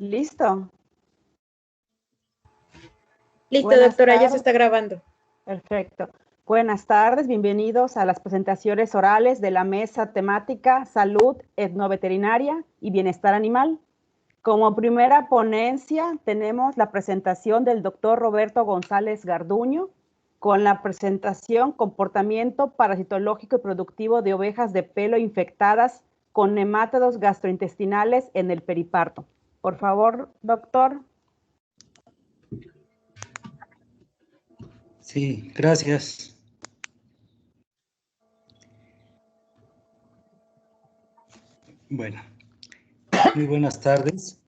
Listo. Listo, Buenas doctora, ya se tardes. está grabando. Perfecto. Buenas tardes, bienvenidos a las presentaciones orales de la mesa temática Salud Etnoveterinaria y Bienestar Animal. Como primera ponencia tenemos la presentación del doctor Roberto González Garduño con la presentación Comportamiento parasitológico y productivo de ovejas de pelo infectadas con nemátodos gastrointestinales en el periparto. Por favor, doctor. Sí, gracias. Bueno, muy buenas tardes.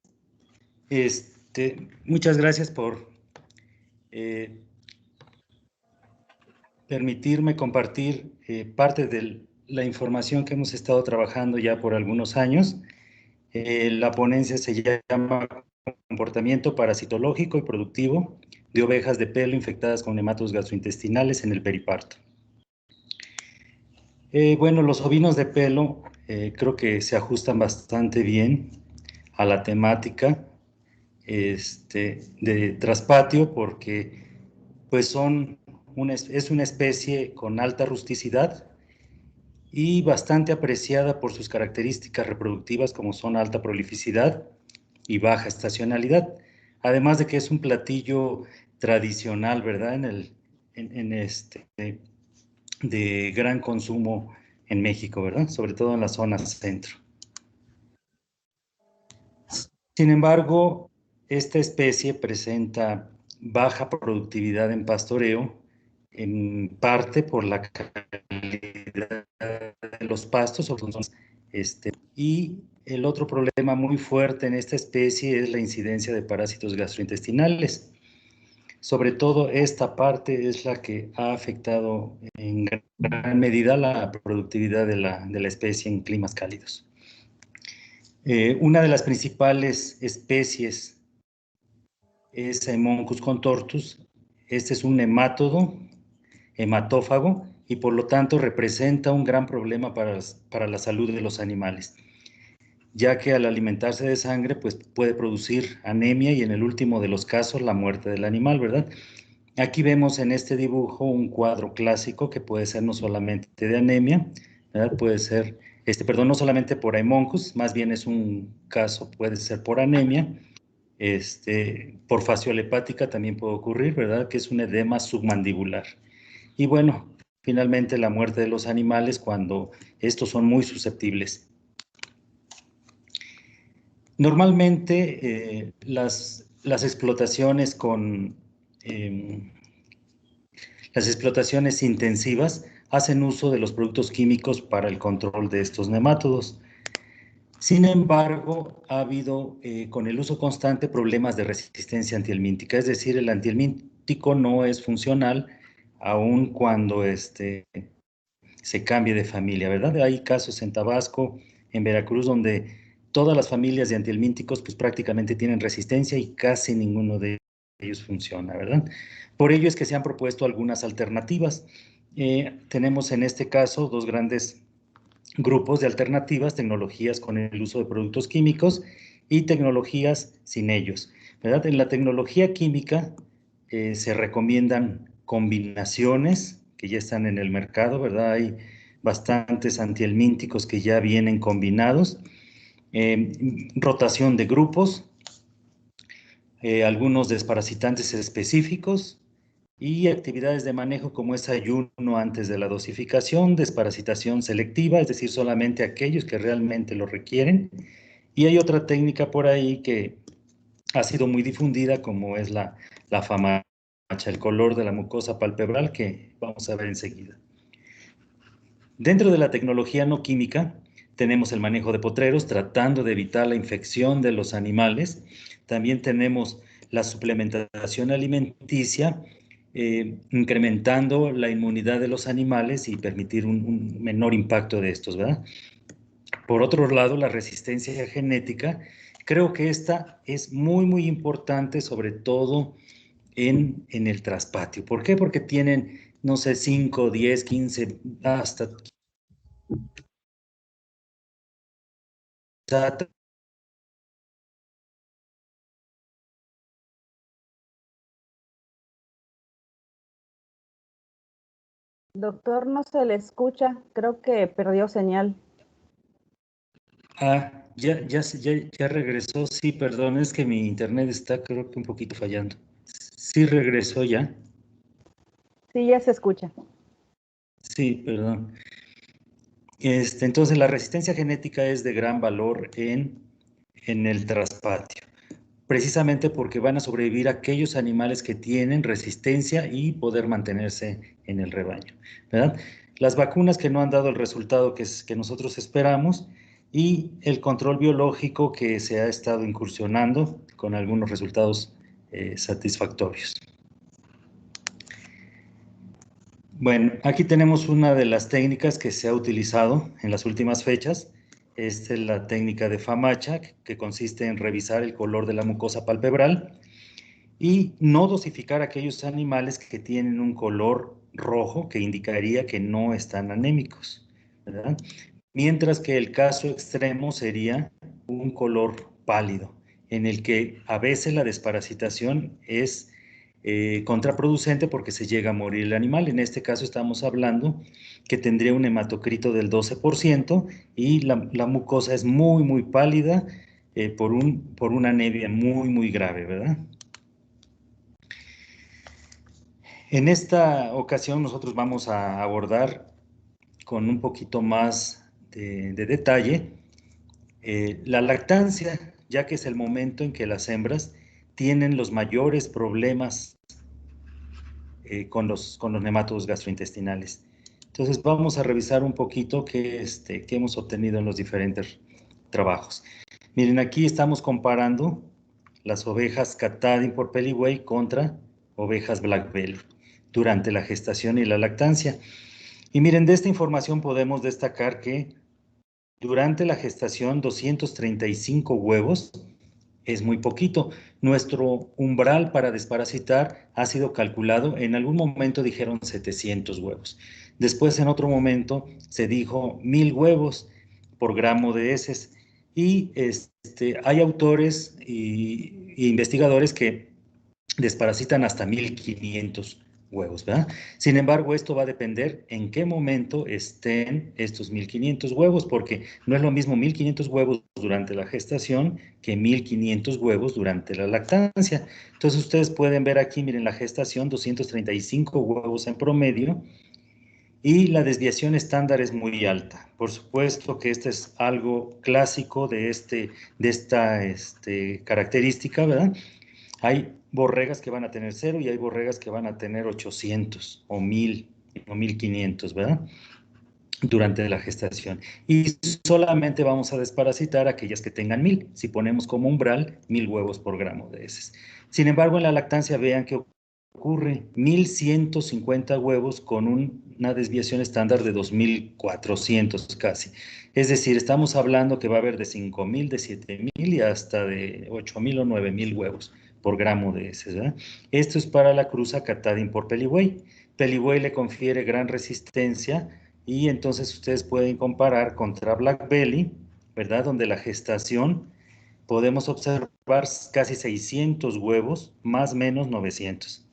Muchas gracias por permitirme compartir parte de la información que hemos estado trabajando ya por algunos años. La ponencia se llama Comportamiento parasitológico y productivo de ovejas de pelo infectadas con nematodos gastrointestinales en el periparto. Bueno, los ovinos de pelo creo que se ajustan bastante bien a la temática de traspatio porque pues es una especie con alta rusticidad y bastante apreciada por sus características reproductivas como son alta prolificidad y baja estacionalidad, además de que es un platillo tradicional, ¿verdad? De gran consumo en México, ¿verdad? Sobre todo en la zona centro. Sin embargo, esta especie presenta baja productividad en pastoreo, en parte por la calidad de los pastos, y el otro problema muy fuerte en esta especie es la incidencia de parásitos gastrointestinales. Sobre todo esta parte es la que ha afectado en gran medida la productividad de la especie en climas cálidos. Una de las principales especies es Haemonchus contortus. Este es un nemátodo hematófago y por lo tanto representa un gran problema para la salud de los animales, ya que al alimentarse de sangre pues puede producir anemia y en el último de los casos la muerte del animal, ¿verdad? Aquí vemos en este dibujo un cuadro clásico que puede ser no solamente de anemia, ¿verdad? Puede ser, no solamente por Haemonchus, más bien es un caso, puede ser por anemia, por fasciole hepática también puede ocurrir, ¿verdad? Que es un edema submandibular. Y bueno, finalmente la muerte de los animales cuando estos son muy susceptibles. Normalmente las explotaciones las explotaciones intensivas hacen uso de los productos químicos para el control de estos nemátodos. Sin embargo, ha habido con el uso constante problemas de resistencia antihelmíntica, es decir, el antihelmíntico no es funcional aun cuando se cambie de familia, ¿verdad? Hay casos en Tabasco, en Veracruz, donde todas las familias de antihelmínticos pues prácticamente tienen resistencia y casi ninguno de ellos funciona, ¿verdad? Por ello es que se han propuesto algunas alternativas. Tenemos en este caso dos grandes grupos de alternativas, tecnologías con el uso de productos químicos y tecnologías sin ellos, ¿verdad? En la tecnología química se recomiendan combinaciones que ya están en el mercado, ¿verdad? Hay bastantes antihelmínticos que ya vienen combinados, rotación de grupos, algunos desparasitantes específicos y actividades de manejo como es ayuno antes de la dosificación, desparasitación selectiva, es decir, solamente aquellos que realmente lo requieren. Y hay otra técnica por ahí que ha sido muy difundida como es la famacha, el color de la mucosa palpebral que vamos a ver enseguida. Dentro de la tecnología no química tenemos el manejo de potreros tratando de evitar la infección de los animales. También tenemos la suplementación alimenticia, incrementando la inmunidad de los animales y permitir un menor impacto de estos, ¿verdad? Por otro lado, la resistencia genética, creo que esta es muy, muy importante, sobre todo en el traspatio. ¿Por qué? Porque tienen, no sé, 5, 10, 15, hasta Doctor, no se le escucha. Creo que perdió señal. Ya regresó. Sí, perdón, es que mi internet está creo que un poquito fallando. Sí regresó ya. Sí, ya se escucha. Sí, perdón. Entonces, la resistencia genética es de gran valor en el traspatio, precisamente porque van a sobrevivir aquellos animales que tienen resistencia y poder mantenerse en el rebaño, ¿verdad? Las vacunas que no han dado el resultado que nosotros esperamos y el control biológico que se ha estado incursionando con algunos resultados satisfactorios. Bueno, aquí tenemos una de las técnicas que se ha utilizado en las últimas fechas. Esta es la técnica de Famacha, que consiste en revisar el color de la mucosa palpebral y no dosificar aquellos animales que tienen un color rojo, que indicaría que no están anémicos, ¿verdad? Mientras que el caso extremo sería un color pálido, en el que a veces la desparasitación es contraproducente porque se llega a morir el animal. En este caso estamos hablando que tendría un hematocrito del 12% y la mucosa es muy, muy pálida por una anemia muy, muy grave, ¿verdad? En esta ocasión nosotros vamos a abordar con un poquito más de detalle la lactancia, ya que es el momento en que las hembras tienen los mayores problemas con los nematodos gastrointestinales. Entonces vamos a revisar un poquito qué hemos obtenido en los diferentes trabajos. Miren, aquí estamos comparando las ovejas Catadin por Peliway contra ovejas Black Belly durante la gestación y la lactancia. Y miren, de esta información podemos destacar que durante la gestación 235 huevos es muy poquito. Nuestro umbral para desparasitar ha sido calculado, en algún momento dijeron 700 huevos. Después en otro momento se dijo 1000 huevos por gramo de heces. Y hay autores e investigadores que desparasitan hasta 1500 huevos, ¿verdad? Sin embargo, esto va a depender en qué momento estén estos 1500 huevos, porque no es lo mismo 1500 huevos durante la gestación que 1500 huevos durante la lactancia. Entonces, ustedes pueden ver aquí, miren, la gestación, 235 huevos en promedio, y la desviación estándar es muy alta. Por supuesto que este es algo clásico de esta característica, ¿verdad? Hay borregas que van a tener 0 y hay borregas que van a tener 800 o 1000 o 1500, ¿verdad? Durante la gestación. Y solamente vamos a desparasitar aquellas que tengan 1000. Si ponemos como umbral 1000 huevos por gramo de heces. Sin embargo, en la lactancia vean que ocurre 1150 huevos con una desviación estándar de 2400 casi. Es decir, estamos hablando que va a haber de 5000, de 7000 y hasta de 8000 o 9000 huevos por gramo de heces, ¿verdad? Esto es para la cruza Catadin por Peliway. Peliway le confiere gran resistencia y entonces ustedes pueden comparar contra Black Belly, ¿verdad? Donde la gestación podemos observar casi 600 huevos, más o menos 900,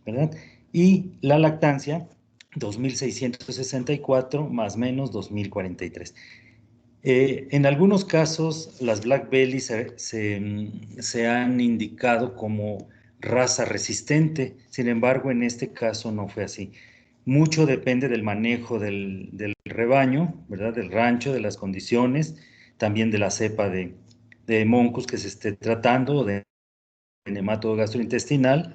¿verdad? Y la lactancia, 2664 más o menos 2043. En algunos casos, las Black Belly se han indicado como raza resistente, sin embargo, en este caso no fue así. Mucho depende del manejo del rebaño, ¿verdad? Del rancho, de las condiciones, también de la cepa de Moncus que se esté tratando, de nematodo gastrointestinal.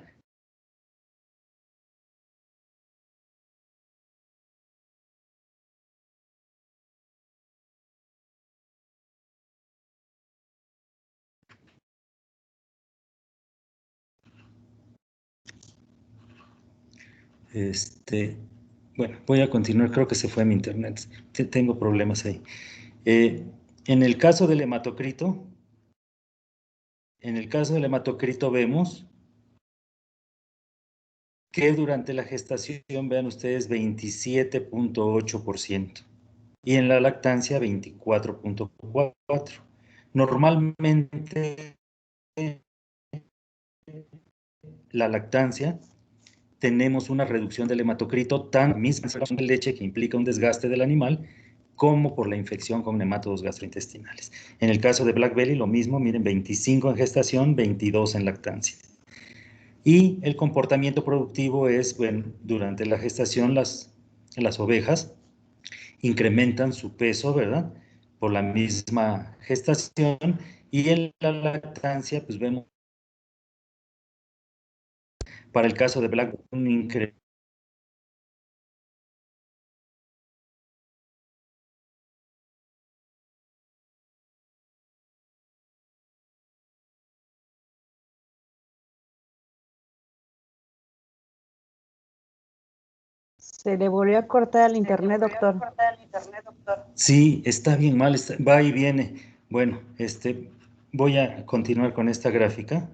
Bueno, voy a continuar, creo que se fue mi internet. Tengo problemas ahí. Eh, en el caso del hematocrito, vemos que durante la gestación, vean ustedes, 27.8% y en la lactancia 24.4%. Normalmente la lactancia tenemos una reducción del hematocrito, tan misma de leche que implica un desgaste del animal, como por la infección con nematodos gastrointestinales. En el caso de Black Belly, lo mismo, miren, 25 en gestación, 22 en lactancia. Y el comportamiento productivo es, bueno, durante la gestación las ovejas incrementan su peso, ¿verdad? Por la misma gestación, y en la lactancia, pues vemos, para el caso de Black, un incremento. Se le volvió a cortar el internet, doctor. Sí, está bien mal, va y viene. Bueno, voy a continuar con esta gráfica.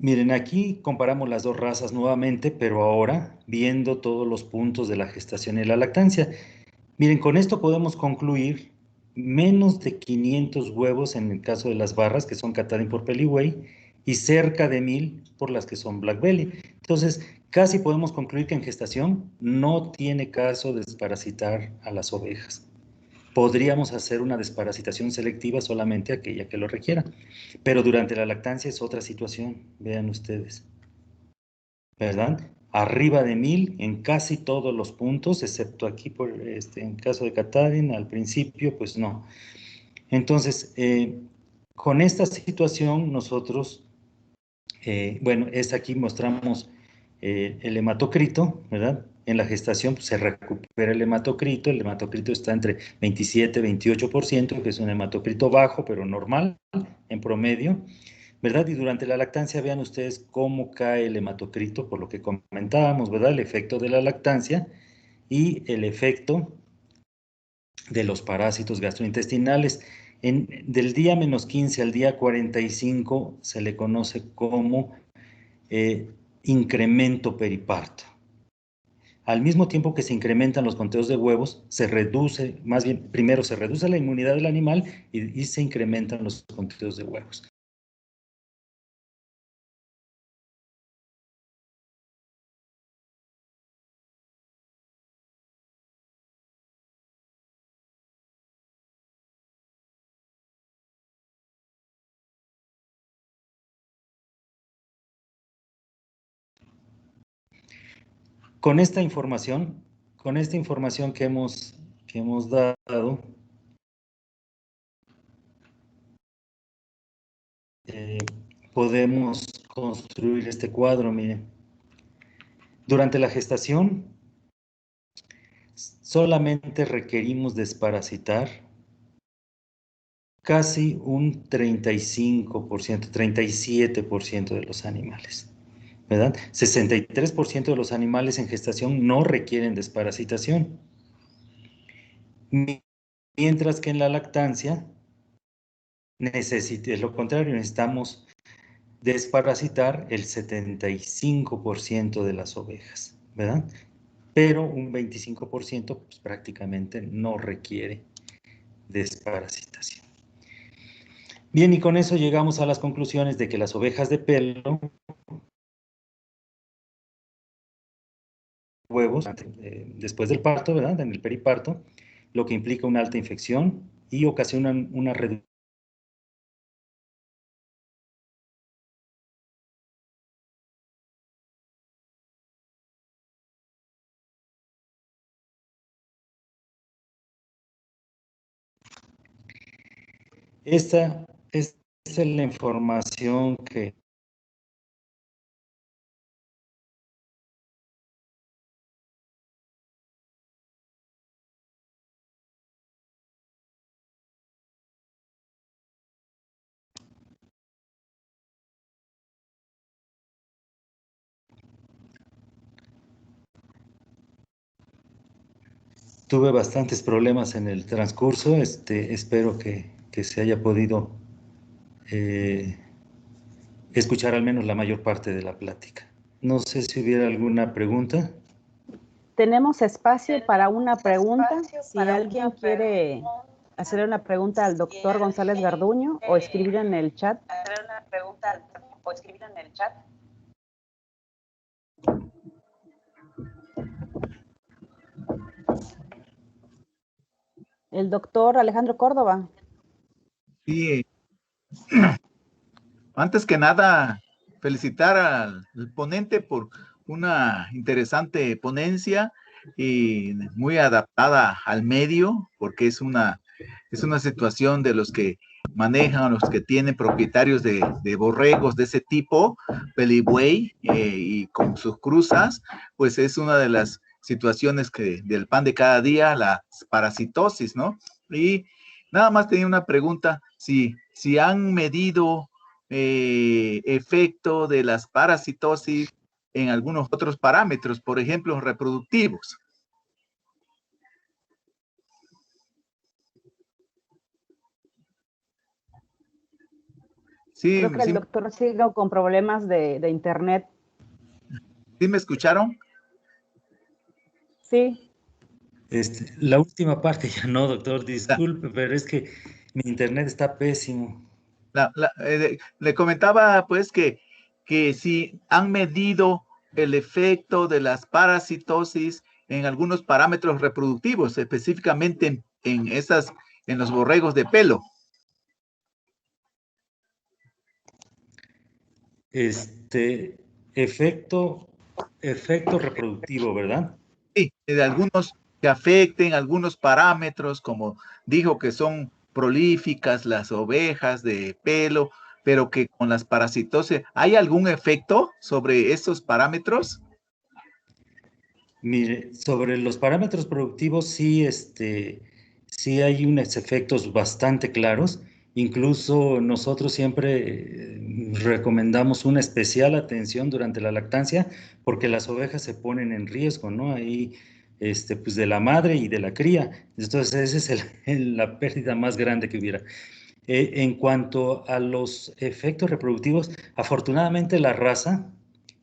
Miren, aquí comparamos las dos razas nuevamente, pero ahora viendo todos los puntos de la gestación y la lactancia. Miren, con esto podemos concluir menos de 500 huevos en el caso de las barras, que son Katahdin por Peliway, y cerca de 1000 por las que son Black Belly. Entonces, casi podemos concluir que en gestación no tiene caso desparasitar a las ovejas. Podríamos hacer una desparasitación selectiva solamente aquella que lo requiera, pero durante la lactancia es otra situación, vean ustedes, ¿verdad? Arriba de 1000 en casi todos los puntos, excepto aquí en caso de Katahdin, al principio, pues no. Entonces, con esta situación nosotros, bueno, aquí mostramos el hematocrito, ¿verdad? En la gestación pues, se recupera el hematocrito está entre 27 y 28%, que es un hematocrito bajo, pero normal, en promedio, ¿verdad? Y durante la lactancia vean ustedes cómo cae el hematocrito, por lo que comentábamos, ¿verdad? El efecto de la lactancia y el efecto de los parásitos gastrointestinales. Del día -15 al día 45 se le conoce como incremento periparto. Al mismo tiempo que se incrementan los conteos de huevos, se reduce, más bien, primero se reduce la inmunidad del animal y se incrementan los conteos de huevos. Con esta información que hemos dado, podemos construir este cuadro, miren. Durante la gestación, solamente requerimos desparasitar casi un 35%, 37% de los animales, ¿verdad? 63% de los animales en gestación no requieren desparasitación. Mientras que en la lactancia, es lo contrario, necesitamos desparasitar el 75% de las ovejas, ¿verdad? Pero un 25% pues, prácticamente no requiere desparasitación. Bien, y con eso llegamos a las conclusiones de que las ovejas de pelo, huevos, después del parto, ¿verdad? En el periparto, lo que implica una alta infección y ocasionan una reducción. Esta es la información que tuve bastantes problemas en el transcurso. Espero que se haya podido escuchar al menos la mayor parte de la plática. No sé si hubiera alguna pregunta. Tenemos espacio para una pregunta. Si alguien quiere hacerle una pregunta al doctor González Garduño o escribir en el chat. El doctor Alejandro Córdoba. Sí. Antes que nada, felicitar al ponente por una interesante ponencia y muy adaptada al medio, porque es una situación de los que manejan, los que tienen propietarios de borregos de ese tipo, pelibuey, y con sus cruzas, pues es una de las situaciones del pan de cada día, la parasitosis, ¿no? Y nada más tenía una pregunta, si han medido efecto de las parasitosis en algunos otros parámetros, por ejemplo, reproductivos. Sí, creo que el doctor sigue con problemas de internet. ¿Sí me escucharon? Sí. La última parte ya no, doctor, disculpe, pero es que mi internet está pésimo. Le comentaba pues que si han medido el efecto de las parasitosis en algunos parámetros reproductivos, específicamente en los borregos de pelo. Efecto reproductivo, ¿verdad? Sí, de algunos que afecten algunos parámetros, como dijo que son prolíficas las ovejas de pelo, pero que con las parasitosis, ¿hay algún efecto sobre esos parámetros? Mire, sobre los parámetros productivos sí, sí hay unos efectos bastante claros. Incluso nosotros siempre recomendamos una especial atención durante la lactancia porque las ovejas se ponen en riesgo, ¿no? Ahí, pues de la madre y de la cría. Entonces, esa es la pérdida más grande que hubiera. En cuanto a los efectos reproductivos, afortunadamente la raza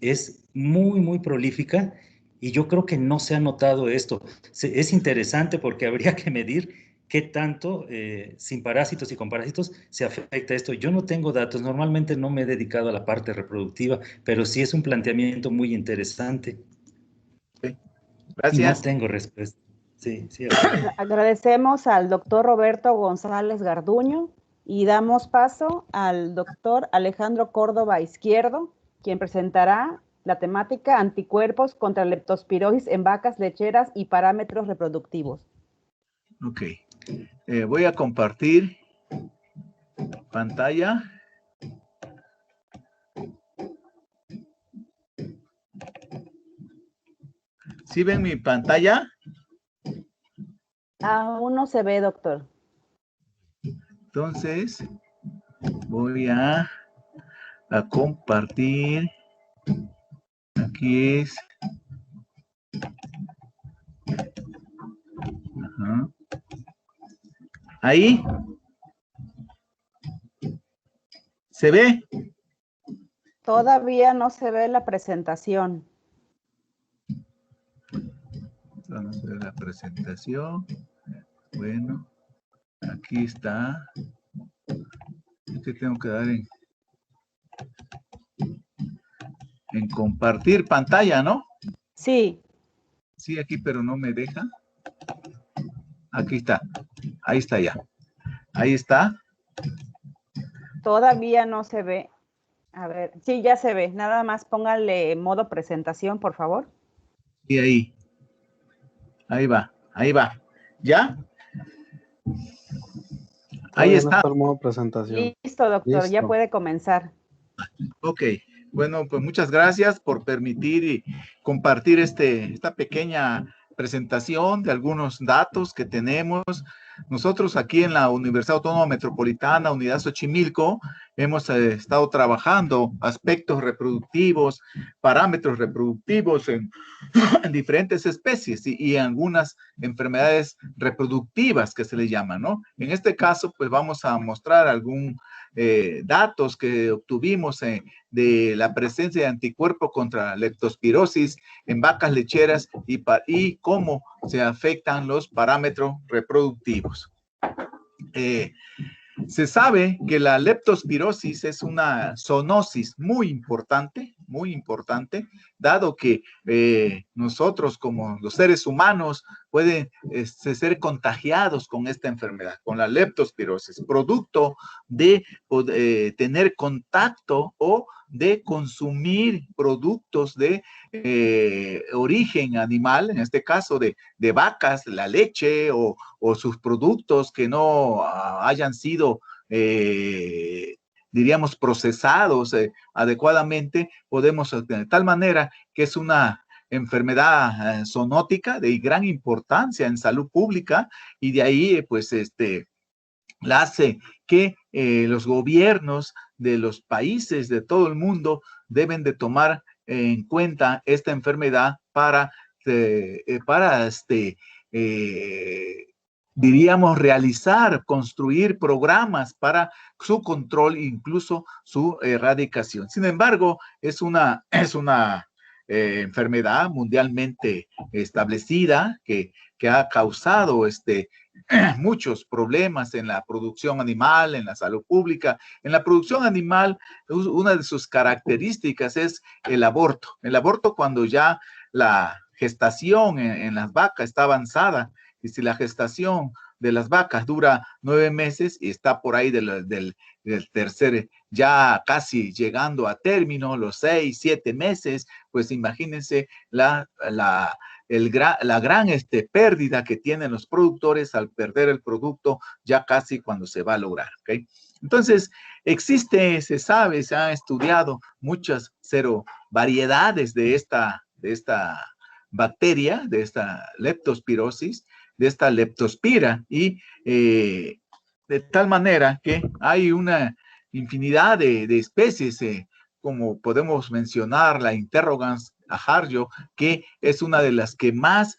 es muy, muy prolífica y yo creo que no se ha notado esto. Es interesante porque habría que medir qué tanto sin parásitos y con parásitos se afecta esto. Yo no tengo datos, normalmente no me he dedicado a la parte reproductiva, pero sí es un planteamiento muy interesante. Sí. Y no Gracias. tengo respuesta. Sí. Agradecemos al doctor Roberto González Garduño y damos paso al doctor Alejandro Córdoba Izquierdo, quien presentará la temática anticuerpos contra leptospirosis en vacas lecheras y parámetros reproductivos. Ok. Voy a compartir pantalla. ¿Sí ven mi pantalla? Aún no se ve, doctor. Entonces, voy a compartir. Aquí es. Ajá. Ahí. ¿Se ve? Todavía no se ve la presentación. Vamos a ver la presentación. Bueno, aquí está. Este tengo que dar en compartir pantalla, ¿no? Sí. Sí, aquí, pero no me deja. Aquí está. Ahí está ya. Ahí está. Todavía no se ve. A ver, sí, ya se ve. Nada más póngale modo presentación, por favor. Y ahí. Ahí va. Ahí va. ¿Ya? Ahí está. No modo presentación. Listo, doctor. Listo. Ya puede comenzar. Ok. Bueno, pues muchas gracias por permitir y compartir esta pequeña presentación de algunos datos que tenemos. Nosotros aquí en la Universidad Autónoma Metropolitana, Unidad Xochimilco, hemos estado trabajando aspectos reproductivos, parámetros reproductivos en diferentes especies y algunas enfermedades reproductivas que se le llaman, ¿no? En este caso, pues vamos a mostrar algún datos que obtuvimos de la presencia de anticuerpos contra leptospirosis en vacas lecheras y cómo se afectan los parámetros reproductivos. Se sabe que la leptospirosis es una zoonosis muy importante, dado que nosotros como los seres humanos pueden ser contagiados con esta enfermedad, con la leptospirosis, producto de tener contacto o de consumir productos de origen animal, en este caso de vacas, la leche o sus productos que no hayan sido, diríamos, procesados adecuadamente, podemos obtener. De tal manera que es una enfermedad zoonótica de gran importancia en salud pública y de ahí, pues, la hace que los gobiernos de los países de todo el mundo deben de tomar en cuenta esta enfermedad para diríamos, construir programas para su control e incluso su erradicación. Sin embargo, es una enfermedad mundialmente establecida que ha causado muchos problemas en la producción animal, en la salud pública. En la producción animal, una de sus características es el aborto. El aborto cuando ya la gestación en las vacas está avanzada, y si la gestación de las vacas dura 9 meses y está por ahí del tercer, ya casi llegando a término, los 6, 7 meses, pues imagínense la gran pérdida que tienen los productores al perder el producto ya casi cuando se va a lograr, ¿ok? Entonces, se sabe, se han estudiado muchas variedades de esta bacteria, de esta leptospirosis, de esta leptospira, y de tal manera que hay una infinidad de especies, como podemos mencionar la Interrogans ajaryo, que es una de las que más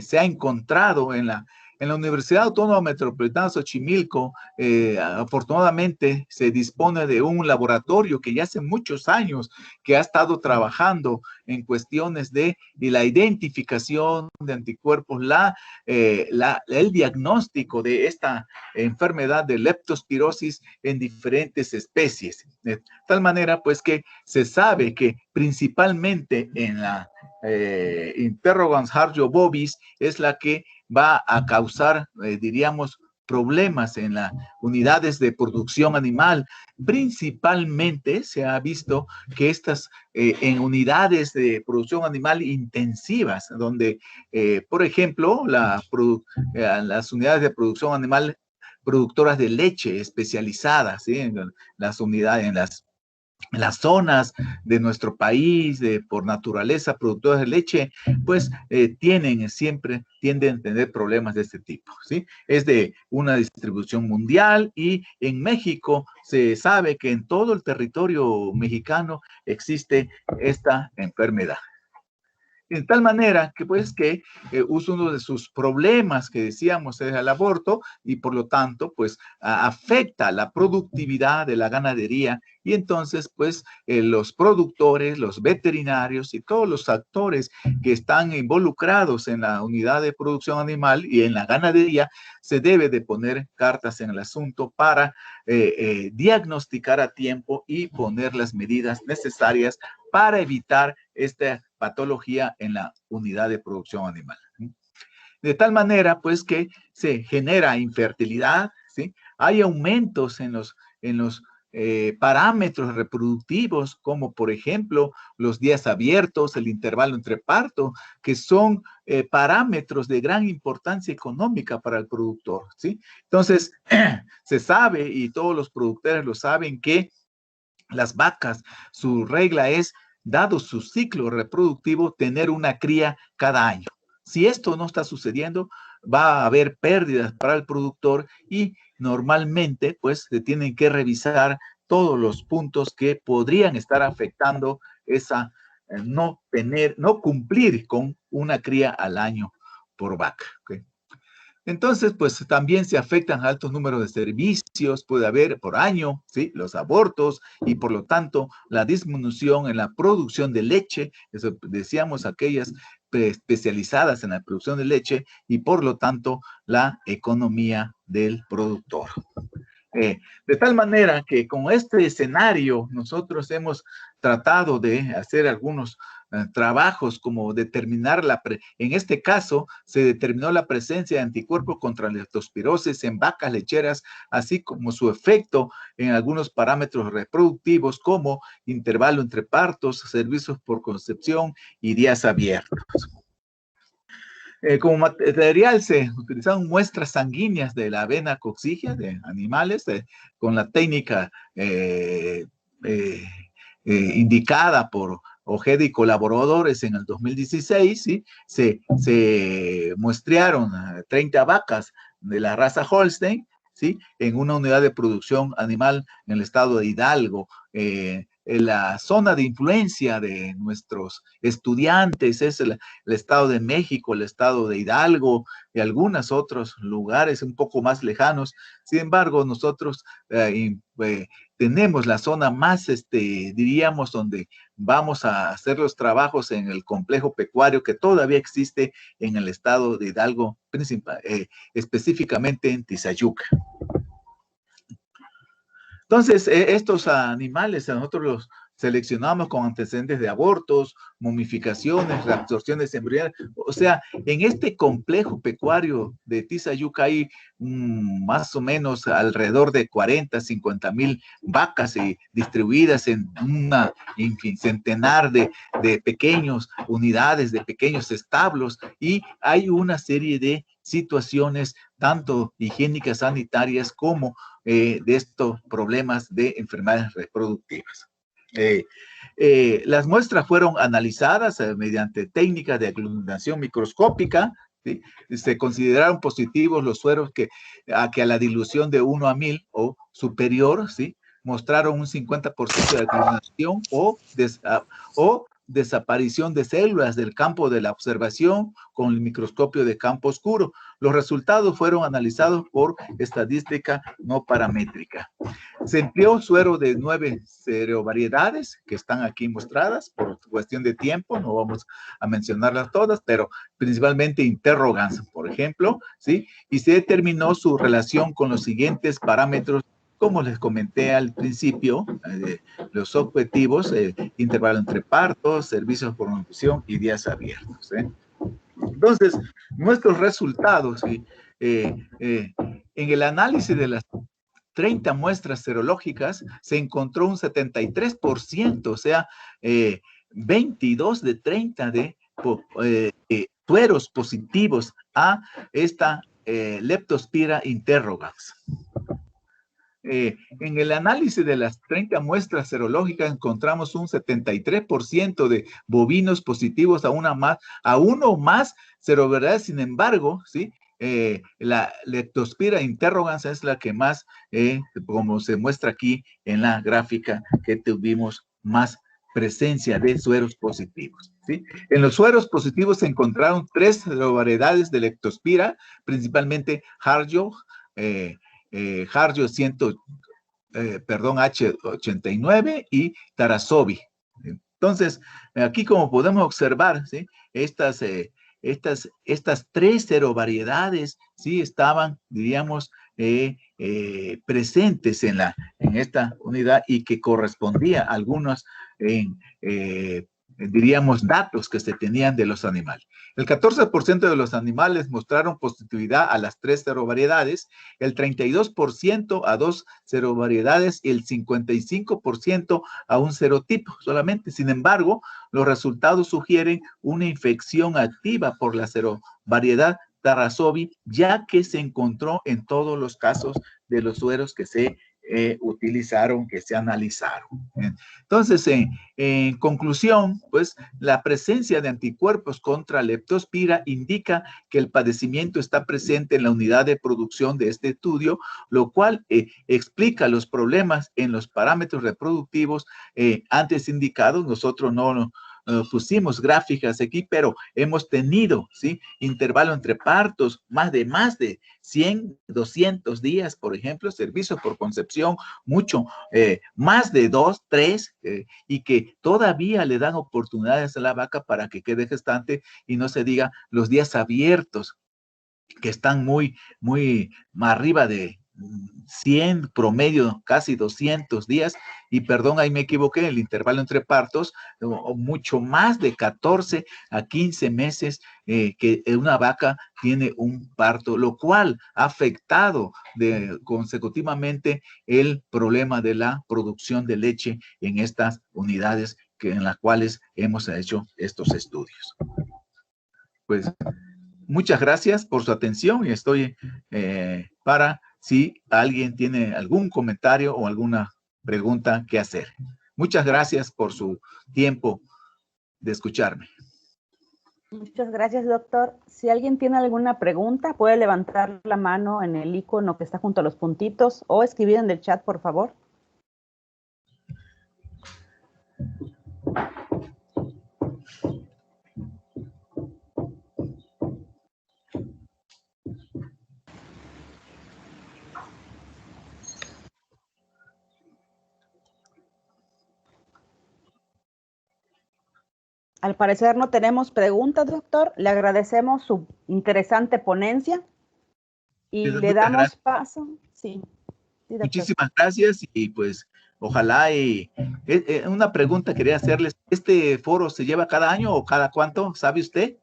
se ha encontrado en la Universidad Autónoma Metropolitana de Xochimilco. Afortunadamente se dispone de un laboratorio que ya hace muchos años que ha estado trabajando en cuestiones de la identificación de anticuerpos, el diagnóstico de esta enfermedad de leptospirosis en diferentes especies. De tal manera, pues, que se sabe que principalmente en la Interrogans ajaryo bovis es la que va a causar, diríamos, problemas en las unidades de producción animal. Principalmente se ha visto que estas en unidades de producción animal intensivas, donde, por ejemplo, las unidades de producción animal productoras de leche especializadas, ¿sí? En las unidades, en las zonas de nuestro país, por naturaleza, productores de leche, pues tienden a tener problemas de este tipo, ¿sí? Es de una distribución mundial y en México se sabe que en todo el territorio mexicano existe esta enfermedad. De tal manera que, pues, que uno de sus problemas que decíamos es el aborto y por lo tanto, pues, afecta la productividad de la ganadería y entonces, pues, los productores, los veterinarios y todos los actores que están involucrados en la unidad de producción animal y en la ganadería, se debe de poner cartas en el asunto para diagnosticar a tiempo y poner las medidas necesarias para evitar esta patología en la unidad de producción animal. De tal manera, pues, que se genera infertilidad, ¿sí? Hay aumentos en los parámetros reproductivos, como por ejemplo los días abiertos, el intervalo entre parto, que son parámetros de gran importancia económica para el productor, ¿sí? Entonces, se sabe, y todos los productores lo saben, que las vacas, su regla es, dado su ciclo reproductivo, tener una cría cada año. Si esto no está sucediendo, va a haber pérdidas para el productor y normalmente, pues, se tienen que revisar todos los puntos que podrían estar afectando esa no cumplir con una cría al año por vaca, ¿okay? Entonces, pues también se afectan altos números de servicios, puede haber por año, ¿sí? Los abortos y por lo tanto la disminución en la producción de leche, eso decíamos, aquellas especializadas en la producción de leche y por lo tanto la economía del productor. De tal manera que con este escenario nosotros hemos tratado de hacer algunos trabajos como determinar en este caso se determinó la presencia de anticuerpos contra la leptospirosis en vacas lecheras, así como su efecto en algunos parámetros reproductivos como intervalo entre partos, servicios por concepción y días abiertos. Como material se utilizaron muestras sanguíneas de la vena coccígea de animales con la técnica indicada por Ojeda y colaboradores en el 2016, ¿sí? Se muestrearon 30 vacas de la raza Holstein, ¿sí? En una unidad de producción animal en el estado de Hidalgo. En la zona de influencia de nuestros estudiantes es el estado de México, el estado de Hidalgo y algunos otros lugares un poco más lejanos. Sin embargo, nosotros tenemos la zona más, diríamos, donde vamos a hacer los trabajos en el complejo pecuario que todavía existe en el estado de Hidalgo, específicamente en Tizayuca. Entonces, estos animales nosotros los seleccionamos con antecedentes de abortos, momificaciones, reabsorciones embrionarias. O sea, en este complejo pecuario de Tizayuca hay más o menos alrededor de 40, 50 mil vacas distribuidas en centenar de pequeñas unidades, de pequeños establos, y hay una serie de situaciones tanto higiénicas, sanitarias, como de estos problemas de enfermedades reproductivas. Las muestras fueron analizadas mediante técnicas de aglutinación microscópica, ¿sí? Se consideraron positivos los sueros que a la dilución de 1 a 1000 o superior, ¿sí? Mostraron un 50% de aglutinación o desaparición de células del campo de la observación con el microscopio de campo oscuro. Los resultados fueron analizados por estadística no paramétrica. Se empleó suero de 9 serovariedades que están aquí mostradas por cuestión de tiempo, no vamos a mencionarlas todas, pero principalmente interrogans, por ejemplo, ¿sí? Y se determinó su relación con los siguientes parámetros, como les comenté al principio, los objetivos, intervalo entre partos, servicios por nutrición y días abiertos. Entonces, nuestros resultados, en el análisis de las 30 muestras serológicas, se encontró un 73%, o sea, 22 de 30 de sueros positivos a esta Leptospira interrogans. En el análisis de las 30 muestras serológicas encontramos un 73% de bovinos positivos a uno o más serovariedades. Sin embargo, ¿sí? La Leptospira interrogans es la que más, como se muestra aquí en la gráfica, que tuvimos más presencia de sueros positivos, ¿sí? En los sueros positivos se encontraron 3 serovariedades de Leptospira, principalmente Harjo, Harjo H89 y Tarasovi. Entonces, aquí como podemos observar, ¿sí? Estas 3 serovariedades, ¿sí? Estaban, diríamos, presentes en esta unidad y que correspondía a algunos, diríamos, datos que se tenían de los animales. El 14% de los animales mostraron positividad a las 3 serovariedades, el 32% a 2 serovariedades y el 55% a un serotipo solamente. Sin embargo, los resultados sugieren una infección activa por la serovariedad Tarasovi, ya que se encontró en todos los casos de los sueros que se utilizaron, que se analizaron. Entonces, en conclusión, pues la presencia de anticuerpos contra Leptospira indica que el padecimiento está presente en la unidad de producción de este estudio, lo cual explica los problemas en los parámetros reproductivos antes indicados. Nosotros no pusimos gráficas aquí, pero hemos tenido, ¿sí? Intervalo entre partos, más de 100, 200 días, por ejemplo, servicio por concepción, mucho, más de 2, 3, y que todavía le dan oportunidades a la vaca para que quede gestante y no se diga los días abiertos, que están muy arriba de 100, promedio casi 200 días, y perdón, ahí me equivoqué, el intervalo entre partos, mucho más de 14 a 15 meses que una vaca tiene un parto, lo cual ha afectado consecutivamente el problema de la producción de leche en estas unidades en las cuales hemos hecho estos estudios. Pues muchas gracias por su atención y estoy para si alguien tiene algún comentario o alguna pregunta que hacer. Muchas gracias por su tiempo de escucharme. Muchas gracias, doctor. Si alguien tiene alguna pregunta, puede levantar la mano en el icono que está junto a los puntitos o escribir en el chat, por favor. Al parecer no tenemos preguntas, doctor. Le agradecemos su interesante ponencia y le damos paso. Sí, sí, doctor. Muchísimas gracias y pues ojalá una pregunta quería hacerles. ¿Este foro se lleva cada año o cada cuánto? ¿Sabe usted?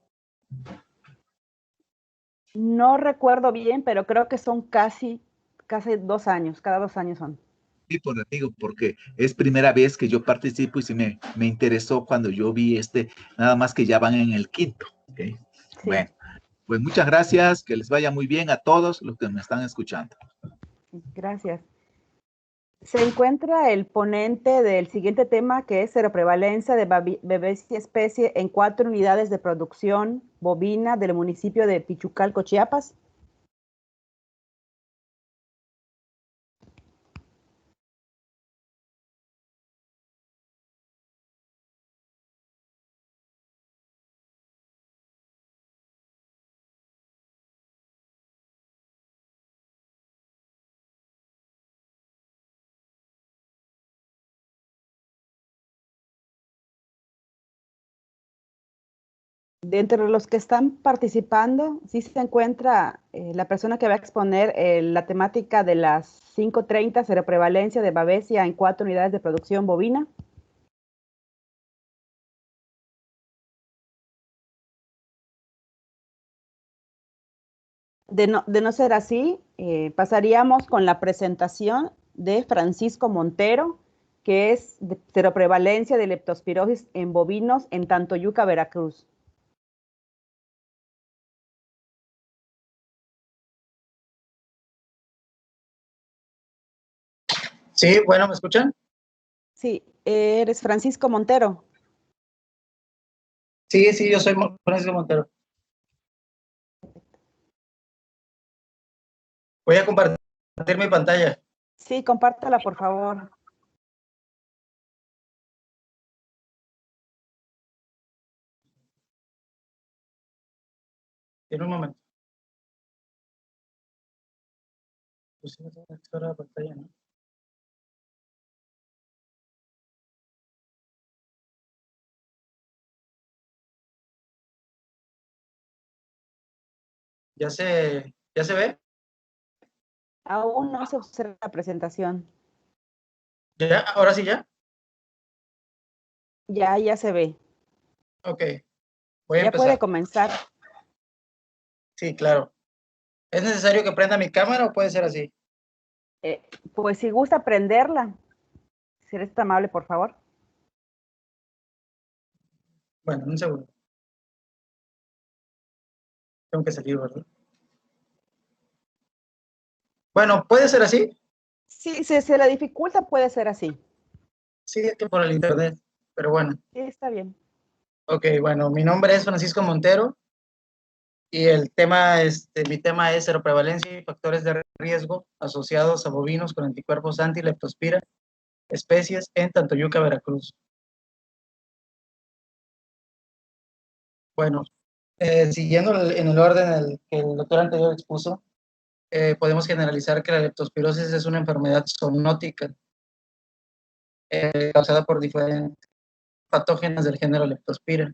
No recuerdo bien, pero creo que son casi 2 años. Cada 2 años son. Sí, por amigo, porque es primera vez que yo participo y sí me interesó cuando yo vi nada más que ya van en el quinto. ¿Okay? Sí. Bueno, pues muchas gracias, que les vaya muy bien a todos los que me están escuchando. Gracias. Se encuentra el ponente del siguiente tema, que es seroprevalencia de bebés y especie en 4 unidades de producción bovina del municipio de Pichucalco, Chiapas. De entre los que están participando, sí se encuentra la persona que va a exponer la temática de las 530, seroprevalencia de babesia en 4 unidades de producción bovina. De no ser así, pasaríamos con la presentación de Francisco Montero, que es de seroprevalencia de leptospirosis en bovinos en Tantoyuca, Veracruz. Sí, bueno, ¿me escuchan? Sí, eres Francisco Montero. Sí, yo soy Francisco Montero. Voy a compartir mi pantalla. Sí, compártela, por favor. En un momento. Pues la pantalla, ¿no? ¿Ya se ve? Aún no se observa la presentación. ¿Ya? ¿Ahora sí ya? Ya se ve. Ok. Voy a ya empezar. Puede comenzar. Sí, claro. ¿Es necesario que prenda mi cámara o puede ser así? Pues si gusta prenderla, si eres tan amable, por favor. Bueno, un segundo. Tengo que salir, ¿verdad? Bueno, ¿puede ser así? Sí, si se le dificulta, puede ser así. Sí, es que por el internet, pero bueno. Sí, está bien. Ok, bueno, mi nombre es Francisco Montero y el tema, mi tema es seroprevalencia y factores de riesgo asociados a bovinos con anticuerpos anti-leptospira, especies en Tantoyuca, Veracruz. Bueno, siguiendo en el orden que el doctor anterior expuso, podemos generalizar que la leptospirosis es una enfermedad zoonótica causada por diferentes patógenos del género Leptospira.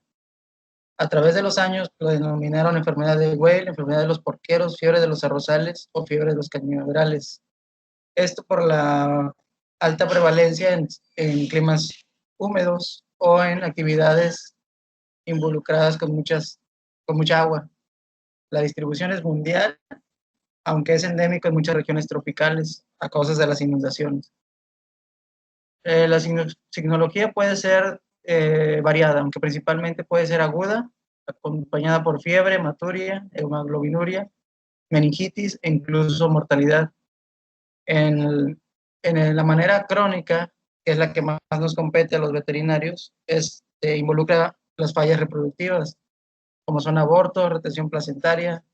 A través de los años lo denominaron enfermedad de Weil, enfermedad de los porqueros, fiebre de los arrozales o fiebre de los cañaverales. Esto por la alta prevalencia en climas húmedos o en actividades involucradas con mucha agua. La distribución es mundial, aunque es endémico en muchas regiones tropicales a causa de las inundaciones. La signología puede ser variada, aunque principalmente puede ser aguda, acompañada por fiebre, hematuria, hemoglobinuria, meningitis e incluso mortalidad. En la manera crónica, que es la que más nos compete a los veterinarios, involucra las fallas reproductivas, como son abortos, retención placentaria,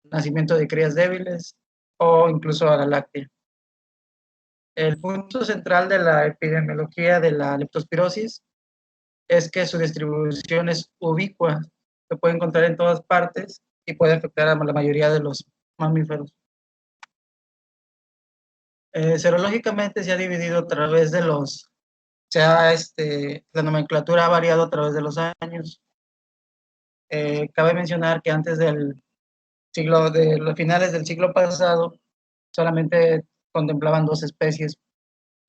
nacimiento de crías débiles o incluso agaláctea. El punto central de la epidemiología de la leptospirosis es que su distribución es ubicua, se puede encontrar en todas partes y puede afectar a la mayoría de los mamíferos. Serológicamente se ha dividido a través de la nomenclatura ha variado a través de los años. Cabe mencionar que antes de los finales del siglo pasado, solamente contemplaban 2 especies,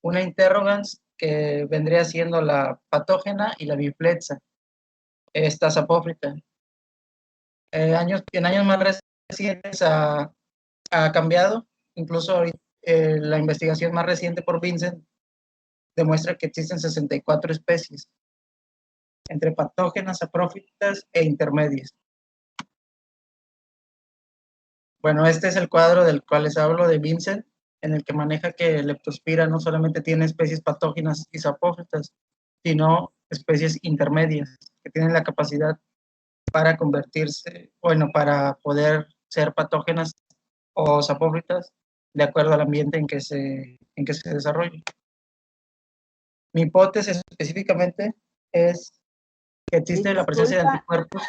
una interrogans, que vendría siendo la patógena, y la biflexa, esta sapófita. En años más recientes ha cambiado, incluso la investigación más reciente por Vincent demuestra que existen 64 especies, entre patógenas, saprófitas e intermedias. Bueno, este es el cuadro del cual les hablo de Vincent, en el que maneja que Leptospira no solamente tiene especies patógenas y sapófitas, sino especies intermedias, que tienen la capacidad para para poder ser patógenas o sapófitas de acuerdo al ambiente en que se desarrolla. Mi hipótesis específicamente es que existe la presencia de anticuerpos.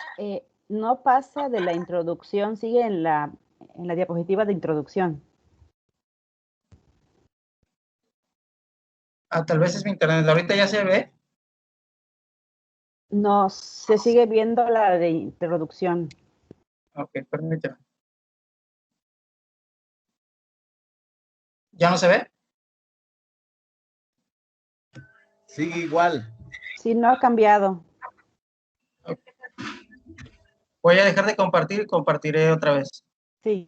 No pasa de la introducción, sigue en la diapositiva de introducción. Tal vez es mi internet. ¿Ahorita ya se ve? No, se sigue viendo la de introducción. Ok, permíteme. ¿Ya no se ve? Sigue igual. Sí, no ha cambiado. Okay. Voy a dejar de compartir y compartiré otra vez. Sí.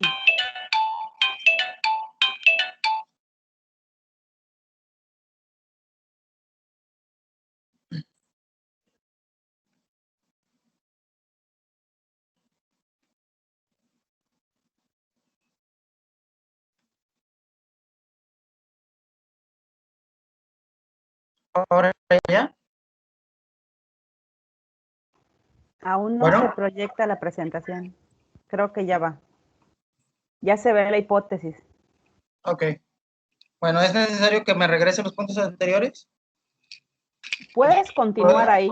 ¿Ahora ya? Aún no se proyecta la presentación. Creo que ya va. Ya se ve la hipótesis. Ok. Bueno, ¿es necesario que me regrese los puntos anteriores? Puedes continuar ahí.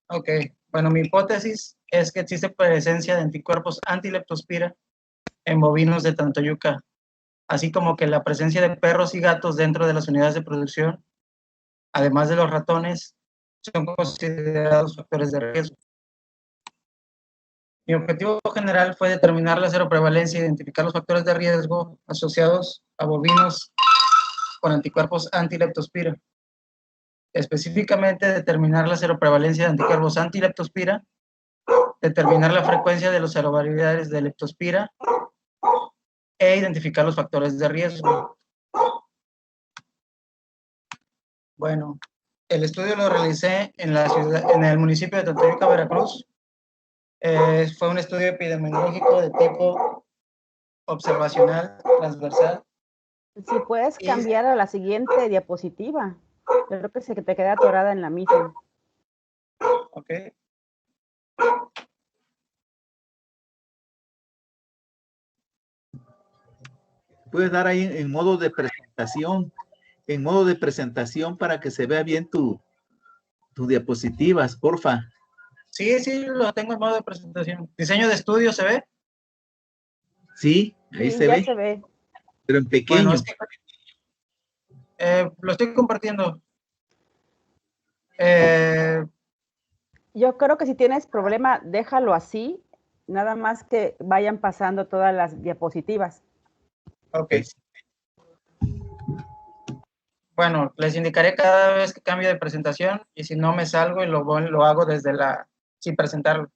Ok. Bueno, mi hipótesis es que existe presencia de anticuerpos anti-leptospira en bovinos de Tantoyuca, así como que la presencia de perros y gatos dentro de las unidades de producción, además de los ratones, son considerados factores de riesgo. Mi objetivo general fue determinar la seroprevalencia e identificar los factores de riesgo asociados a bovinos con anticuerpos anti-leptospira. Específicamente, determinar la seroprevalencia de anticuerpos anti-leptospira, determinar la frecuencia de los serovariedades de leptospira e identificar los factores de riesgo. Bueno, el estudio lo realicé en el municipio de Tantoyuca, Veracruz. Fue un estudio epidemiológico de tipo observacional transversal. Si puedes cambiar a la siguiente diapositiva. Yo creo que se te queda atorada en la misma. Ok. Puedes dar ahí en modo de presentación, para que se vea bien tu diapositivas, porfa. Sí, sí, lo tengo en modo de presentación. Diseño de estudio, ¿se ve? Sí, ahí Sí, se ya ve, se ve. pero en Bueno, pequeño. es que lo estoy compartiendo. Eh, Yo creo que si tienes problema, déjalo así, nada más que vayan pasando todas las diapositivas. ok. Bueno, les indicaré cada vez que cambie de presentación y si no me salgo y lo hago desde sin presentarlo.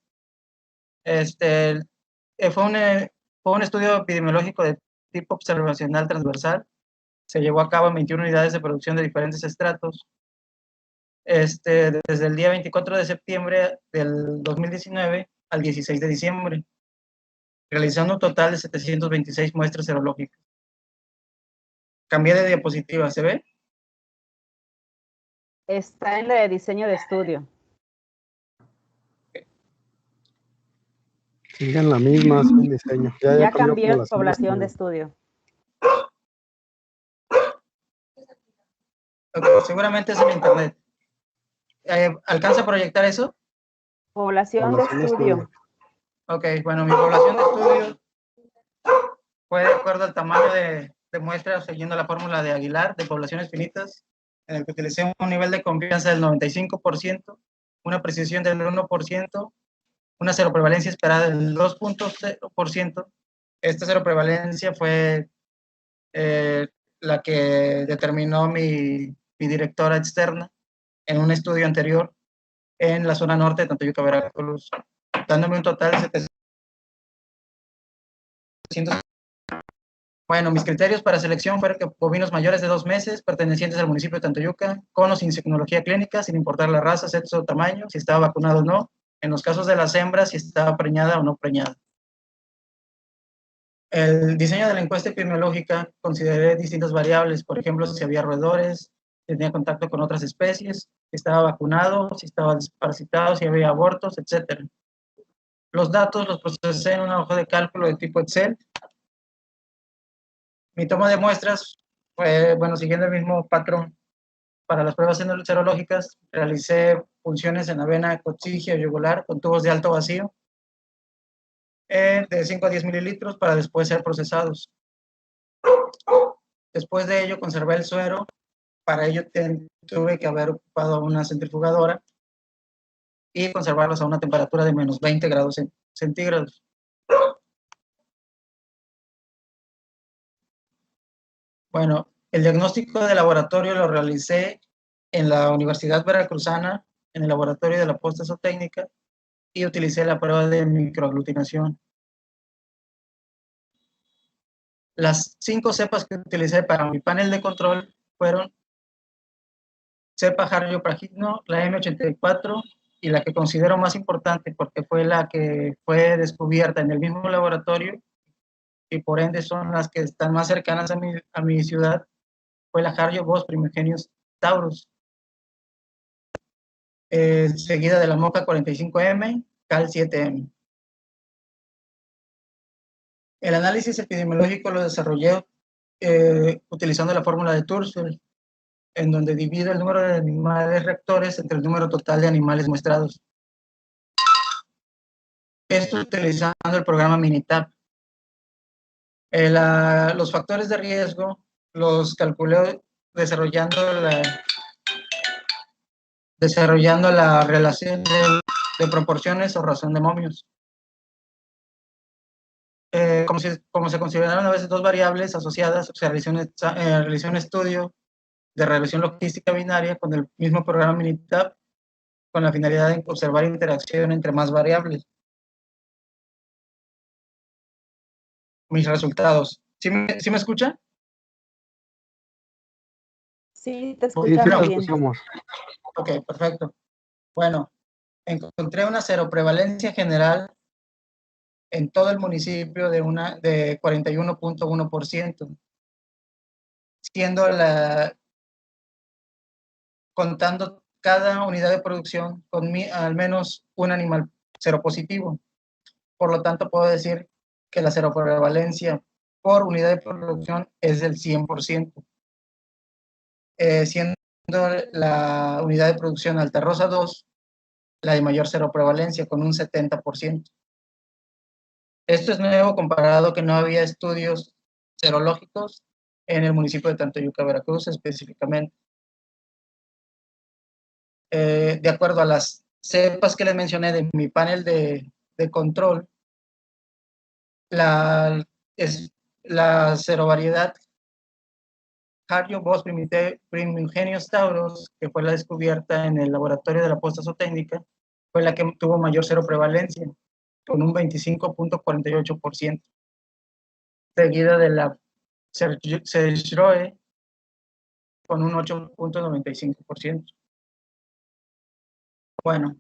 Fue un estudio epidemiológico de tipo observacional transversal. Se llevó a cabo en 21 unidades de producción de diferentes estratos. Desde el día 24 de septiembre del 2019 al 16 de diciembre, realizando un total de 726 muestras serológicas. Cambié de diapositiva, ¿se ve? Está en la de diseño de estudio. Siguen la misma, sin diseño. Ya Ya cambió cambió como en la semana población de pasada. estudio. Okay, seguramente es en internet. ¿Alcanza a proyectar eso? Población de Población de estudio. Ok, bueno, mi población de estudio fue de acuerdo al tamaño de muestra, siguiendo la fórmula de Aguilar, de poblaciones finitas, en el que utilicé un nivel de confianza del 95%, una precisión del 1%, una seroprevalencia esperada del 2.0%. Esta seroprevalencia fue la que determinó mi directora externa en un estudio anterior en la zona norte de Tantoyuca, Veracruz, dándome un total de 700. Bueno, mis criterios para selección fueron que bovinos mayores de 2 meses, pertenecientes al municipio de Tantoyuca, con o sin signología clínica, sin importar la raza, sexo o tamaño, si estaba vacunado o no. En los casos de las hembras, si estaba preñada o no preñada. El diseño de la encuesta epidemiológica consideré distintas variables, por ejemplo, si había roedores, si tenía contacto con otras especies, si estaba vacunado, si estaba desparasitado, si había abortos, etc. Los datos los procesé en una hoja de cálculo de tipo Excel. Mi toma de muestras fue, bueno, siguiendo el mismo patrón. Para las pruebas serológicas, realicé punciones en la vena coxígea o yugular con tubos de alto vacío de 5 a 10 mililitros para después ser procesados. Después de ello, conservé el suero. Para ello tuve que haber ocupado una centrifugadora y conservarlos a una temperatura de menos 20 grados centígrados. Bueno, el diagnóstico de laboratorio lo realicé en la Universidad Veracruzana, en el laboratorio de la posta zootécnica, y utilicé la prueba de microaglutinación. Las 5 cepas que utilicé para mi panel de control fueron cepa Jarrio-Pragigno, la M84, y la que considero más importante porque fue la que fue descubierta en el mismo laboratorio y por ende son las que están más cercanas a mi ciudad, fue la Jarrio-Bos Primigenius taurus, seguida de la Moca 45M, Cal 7M. El análisis epidemiológico lo desarrollé utilizando la fórmula de Thursfield, en donde divido el número de animales rectores entre el número total de animales muestrados. Esto utilizando el programa Minitab. Los factores de riesgo los calculé desarrollando la relación de proporciones o razón de momios. Como se consideraron a veces dos variables asociadas, se realizó un estudio de regresión logística binaria con el mismo programa Minitab, con la finalidad de observar interacción entre más variables. Mis resultados. ¿Sí me escucha? Sí, te Sí, sí, escuchamos te bien. escuchamos. Ok, perfecto. Bueno, encontré una seroprevalencia general en todo el municipio de 41.1%, siendo contando cada unidad de producción con al menos un animal seropositivo. Por lo tanto, puedo decir que la seroprevalencia por unidad de producción es del 100%, siendo la unidad de producción Alta Rosa 2 la de mayor seroprevalencia, con un 70%. Esto es nuevo comparado que no había estudios serológicos en el municipio de Tantoyuca, Veracruz, específicamente. De acuerdo a las cepas que les mencioné de mi panel de control, la serovariedad Harjo Bos Primigenius Taurus, que fue la descubierta en el laboratorio de la posta zootécnica, fue la que tuvo mayor seroprevalencia, con un 25.48%, seguida de la Sergeroe con un 8.95%. Bueno,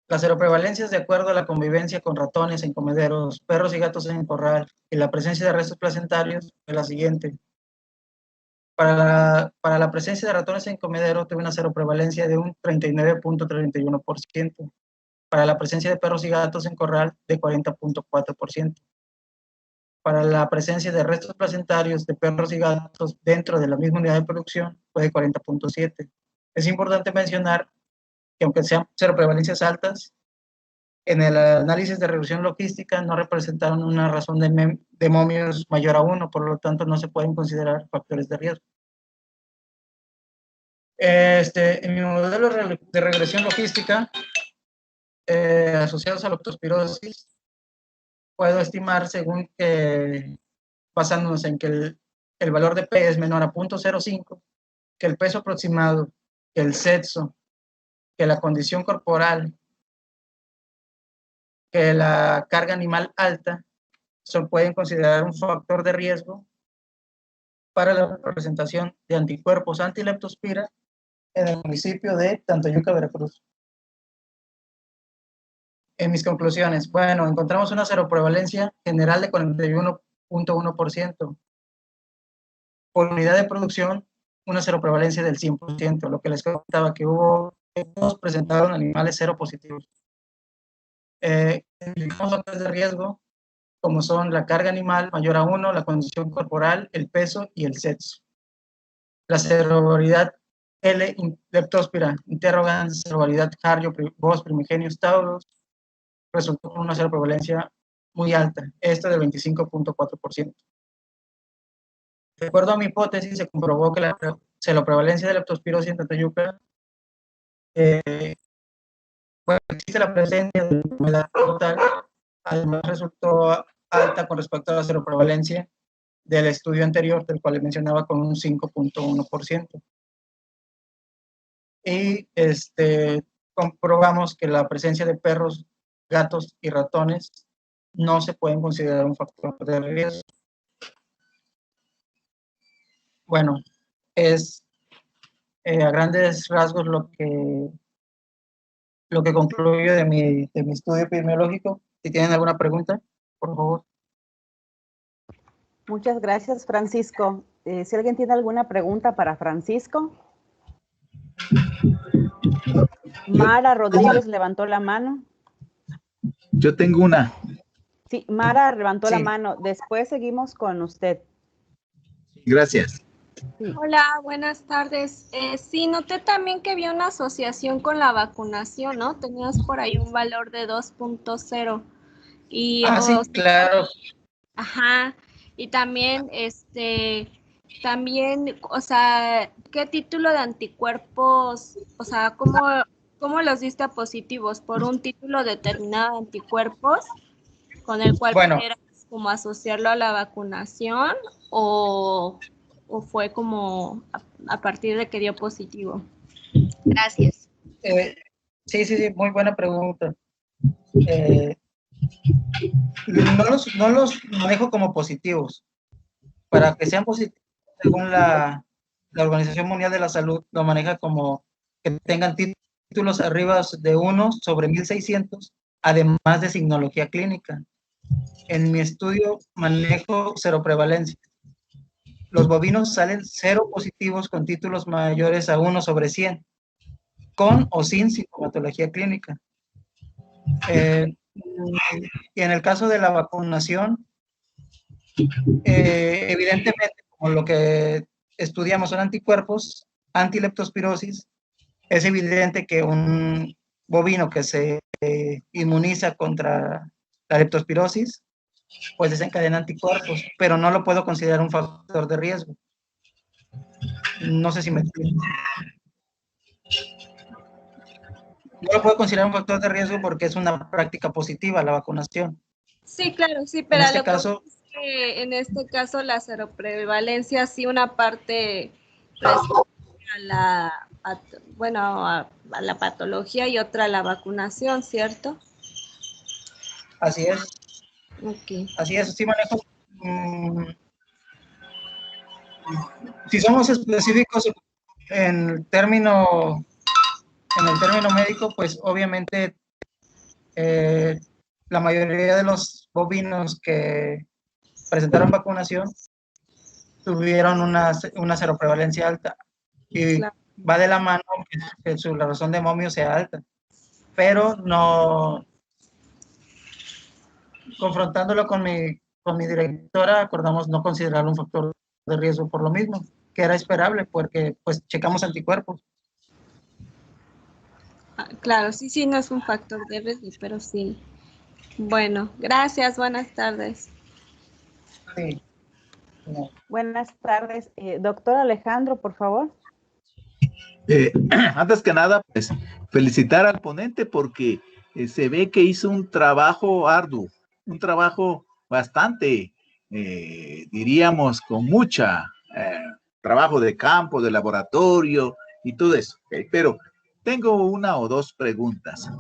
las seroprevalencias de acuerdo a la convivencia con ratones en comederos, perros y gatos en corral y la presencia de restos placentarios es la siguiente. Para la presencia de ratones en comedero tuve una seroprevalencia de un 39.31%. Para la presencia de perros y gatos en corral de 40.4%. Para la presencia de restos placentarios de perros y gatos dentro de la misma unidad de producción fue de 40.7%. Es importante mencionar que aunque sean seroprevalencias altas, en el análisis de regresión logística no representaron una razón de momios mayor a 1, por lo tanto no se pueden considerar factores de riesgo. En mi modelo de regresión logística asociados a la leptospirosis, puedo estimar según que, basándonos en que el valor de P es menor a 0.05, que el peso aproximado, que el sexo, que la condición corporal, que la carga animal alta, se pueden considerar un factor de riesgo para la presentación de anticuerpos anti-leptospira en el municipio de Tantoyuca, Veracruz. En mis conclusiones, bueno, encontramos una seroprevalencia general de 41.1%. Por unidad de producción, una seroprevalencia del 100%, lo que les comentaba que todos presentaron animales seropositivos. Identificamos factores de riesgo, como son la carga animal mayor a 1, la condición corporal, el peso y el sexo. La serovaridad L. leptospira interrogans, serovaridad Harjo Bos Primigenius Taurus, resultó con una seroprevalencia muy alta, esta del 25.4%. De acuerdo a mi hipótesis, se comprobó que la seroprevalencia de leptospirosis en Tantoyuca, existe la presencia de la enfermedad total, además resultó alta con respecto a la seroprevalencia del estudio anterior, del cual les mencionaba, con un 5.1%. Y comprobamos que la presencia de perros, gatos y ratones no se pueden considerar un factor de riesgo. Bueno, es a grandes rasgos lo que concluyo de mi estudio epidemiológico. Si tienen alguna pregunta, por favor. Muchas gracias, Francisco. Si alguien tiene alguna pregunta para Francisco. Mara Rodríguez levantó la mano. Yo tengo una. Sí, Mara levantó la mano. Después seguimos con usted. Gracias. Sí. Hola, buenas tardes. Sí, noté también que había una asociación con la vacunación, ¿no? Tenías por ahí un valor de 2.0. Sí, claro. Ajá. Y también, o sea, ¿qué título de anticuerpos, o sea, cómo los diste positivos? ¿Por un título determinado de anticuerpos con el cual pudieras como asociarlo a la vacunación o fue como a partir de que dio positivo? Gracias. Sí, muy buena pregunta. No los manejo como positivos. Para que sean positivos, según la Organización Mundial de la Salud, lo maneja como que tengan títulos arriba de 1 sobre 1600, además de signología clínica. En mi estudio manejo seroprevalencia. Los bovinos salen 0 positivos con títulos mayores a 1 sobre 100, con o sin sintomatología clínica. Y en el caso de la vacunación, evidentemente, como lo que estudiamos son anticuerpos, antileptospirosis, es evidente que un bovino que se inmuniza contra la leptospirosis, pues desencadena anticuerpos, pero no lo puedo considerar un factor de riesgo. No sé si me entiendes. No lo puedo considerar un factor de riesgo porque es una práctica positiva la vacunación. Sí, claro, sí, pero En este caso la seroprevalencia sí una parte responde a la, a la patología y otra a la vacunación, ¿cierto? Así es. Okay. Así es, sí manejo. Si somos específicos en el término médico, pues obviamente la mayoría de los bovinos que presentaron vacunación tuvieron una seroprevalencia alta y claro, va de la mano que la razón de momio sea alta, pero no, confrontándolo con mi directora, acordamos no considerar un factor de riesgo por lo mismo, que era esperable porque pues checamos anticuerpos. Claro, sí, no es un factor de riesgo, pero sí. Bueno, gracias, buenas tardes. Sí. No. Buenas tardes. Doctor Alejandro, por favor. Antes que nada, pues felicitar al ponente porque se ve que hizo un trabajo arduo, un trabajo bastante, diríamos, con mucha trabajo de campo, de laboratorio y todo eso. ¿Okay? Pero tengo una o dos preguntas.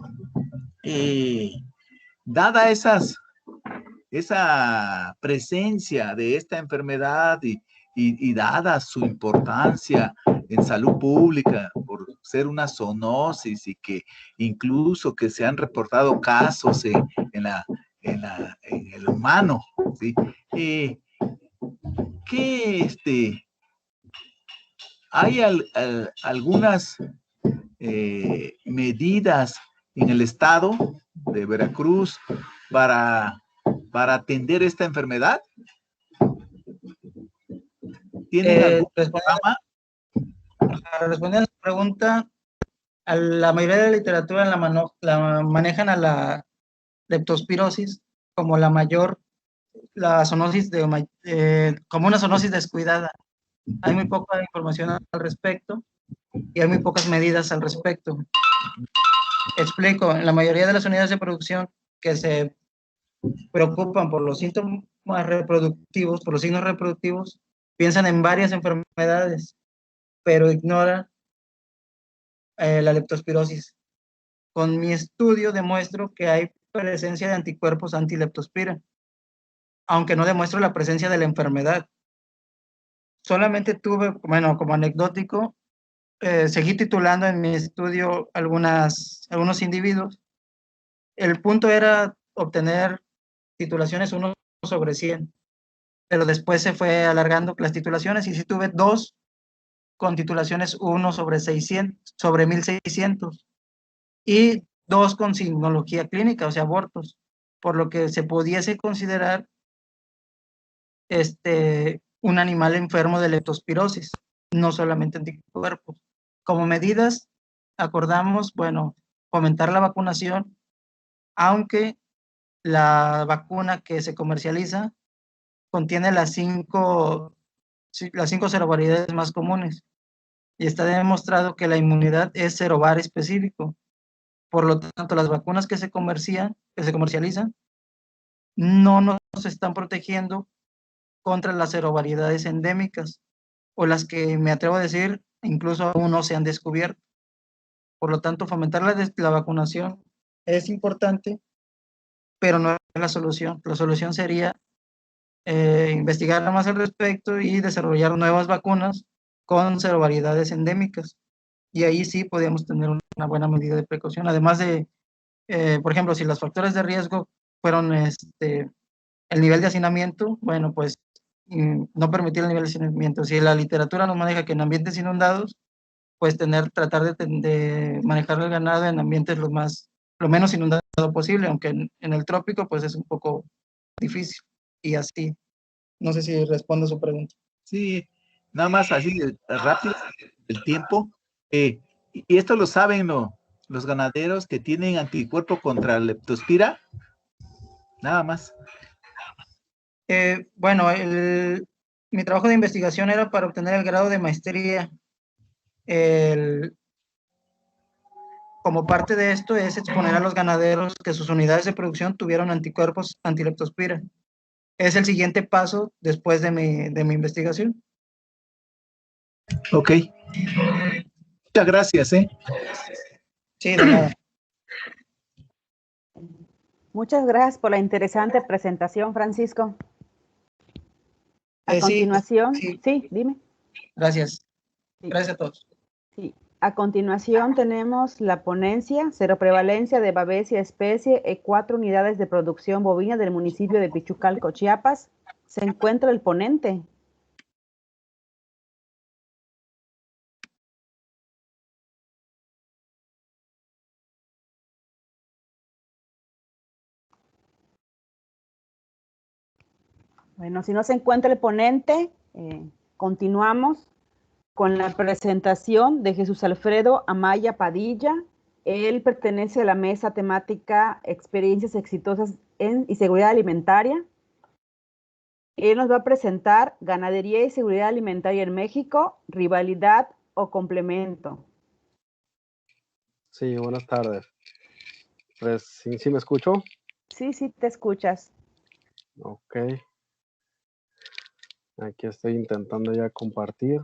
Dada esa presencia de esta enfermedad y dada su importancia en salud pública por ser una zoonosis y que incluso que se han reportado casos en el humano, ¿sí? ¿Hay algunas medidas en el estado de Veracruz para atender esta enfermedad? ¿Tienen algún programa? Para responder a su pregunta, a la mayoría de la literatura la manejan a la leptospirosis como la zoonosis como una zoonosis descuidada. Hay muy poca información al respecto y hay muy pocas medidas al respecto. Explico, en la mayoría de las unidades de producción que se preocupan por los síntomas reproductivos, por los signos reproductivos, piensan en varias enfermedades, pero ignoran la leptospirosis. Con mi estudio demuestro que hay presencia de anticuerpos antileptospira, aunque no demuestro la presencia de la enfermedad. Solamente tuve, bueno, como anecdótico, seguí titulando en mi estudio algunos individuos. El punto era obtener titulaciones 1 sobre 100, pero después se fue alargando las titulaciones y sí tuve 2 con titulaciones 1 sobre 600, sobre 1600 y 2 con signología clínica, o sea, abortos, por lo que se pudiese considerar un animal enfermo de leptospirosis, no solamente anticuerpos. Como medidas, acordamos, bueno, fomentar la vacunación, aunque la vacuna que se comercializa contiene las 5 serovariedades más comunes y está demostrado que la inmunidad es serovar específico. Por lo tanto, las vacunas que se comercializan no nos están protegiendo contra las serovariedades endémicas o las que me atrevo a decir incluso aún no se han descubierto. Por lo tanto, fomentar la vacunación es importante, pero no es la solución. La solución sería investigar más al respecto y desarrollar nuevas vacunas con serovariedades endémicas. Y ahí sí podríamos tener una buena medida de precaución. Además de, por ejemplo, si los factores de riesgo fueron el nivel de hacinamiento, bueno, pues no permitir el nivel de hacinamiento. Si la literatura nos maneja que en ambientes inundados, pues tratar de manejar el ganado en ambientes lo menos inundado posible, aunque en el trópico pues es un poco difícil. Y así, no sé si respondo a su pregunta. Sí, nada más así rápido el tiempo. Y esto lo saben los ganaderos que tienen anticuerpo contra leptospira? Nada más. Bueno, mi trabajo de investigación era para obtener el grado de maestría. Como parte de esto es exponer a los ganaderos que sus unidades de producción tuvieron anticuerpos antileptospira. Es el siguiente paso después de mi investigación. Ok. Muchas gracias, ¿eh? Sí, de nada. Muchas gracias por la interesante presentación, Francisco. A continuación, sí, dime. Gracias. Sí. Gracias a todos. Sí. A continuación tenemos la ponencia Seroprevalencia de Babesia especie en 4 unidades de producción bovina del municipio de Pichucalco, Chiapas. Se encuentra el ponente. Bueno, si no se encuentra el ponente, continuamos con la presentación de Jesús Alfredo Amaya Padilla. Él pertenece a la mesa temática Experiencias exitosas y seguridad alimentaria. Él nos va a presentar Ganadería y seguridad alimentaria en México, rivalidad o complemento. Sí, buenas tardes. Pues, ¿sí me escucho? Sí, te escuchas. Ok. Aquí estoy intentando ya compartir.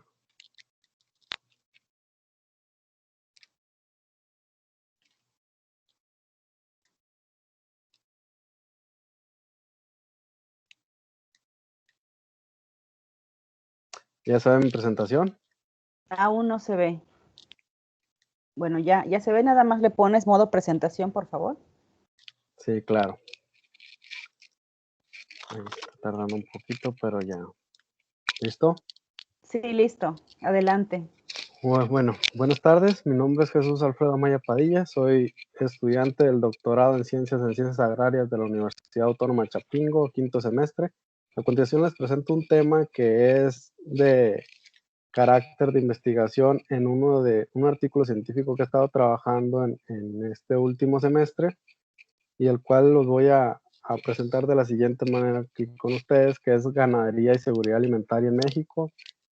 ¿Ya se ve mi presentación? Aún no se ve. Bueno, ya se ve, nada más le pones modo presentación, por favor. Sí, claro. Ahí está tardando un poquito, pero ya. ¿Listo? Sí, listo. Adelante. Bueno, buenas tardes. Mi nombre es Jesús Alfredo Amaya Padilla. Soy estudiante del doctorado en Ciencias Agrarias de la Universidad Autónoma de Chapingo, 5º semestre. A continuación les presento un tema que es de carácter de investigación en un artículo científico que he estado trabajando en este último semestre y el cual los voy a presentar de la siguiente manera aquí con ustedes, que es ganadería y seguridad alimentaria en México,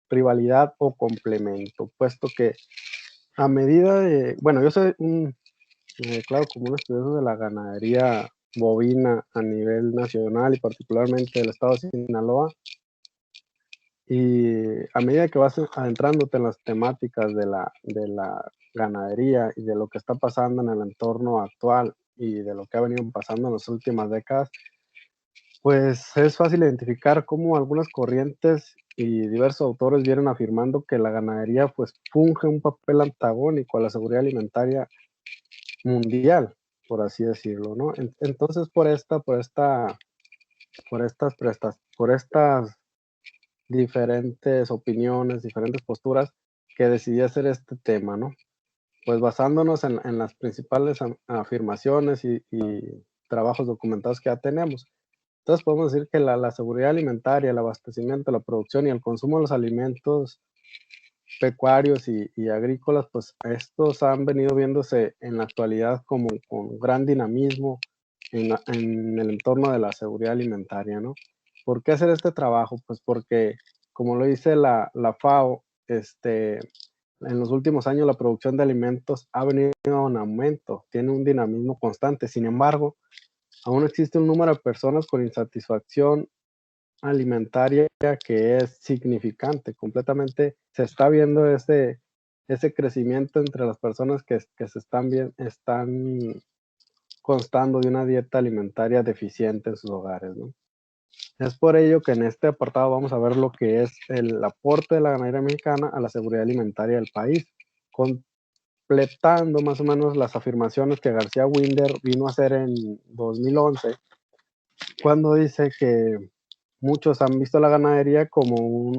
rivalidad o complemento, puesto que a medida de, bueno, yo soy me declaro como un estudioso de la ganadería bovina a nivel nacional y particularmente del estado de Sinaloa. Y a medida que vas adentrándote en las temáticas de la ganadería y de lo que está pasando en el entorno actual y de lo que ha venido pasando en las últimas décadas, pues es fácil identificar cómo algunas corrientes y diversos autores vienen afirmando que la ganadería pues funge un papel antagónico a la seguridad alimentaria mundial, por así decirlo, ¿no? Entonces por estas diferentes opiniones, diferentes posturas, que decidí hacer este tema, ¿no? Pues basándonos en las principales afirmaciones y trabajos documentados que ya tenemos. Entonces podemos decir que la seguridad alimentaria, el abastecimiento, la producción y el consumo de los alimentos pecuarios y agrícolas, pues estos han venido viéndose en la actualidad como con gran dinamismo en el entorno de la seguridad alimentaria, ¿no? ¿Por qué hacer este trabajo? Pues porque, como lo dice la FAO, en los últimos años la producción de alimentos ha venido en aumento, tiene un dinamismo constante. Sin embargo, aún existe un número de personas con insatisfacción alimentaria que es significante. Completamente se está viendo ese crecimiento entre las personas que se están constando de una dieta alimentaria deficiente en sus hogares, ¿no? Es por ello que en este apartado vamos a ver lo que es el aporte de la ganadería mexicana a la seguridad alimentaria del país, completando más o menos las afirmaciones que García Winder vino a hacer en 2011, cuando dice que muchos han visto la ganadería como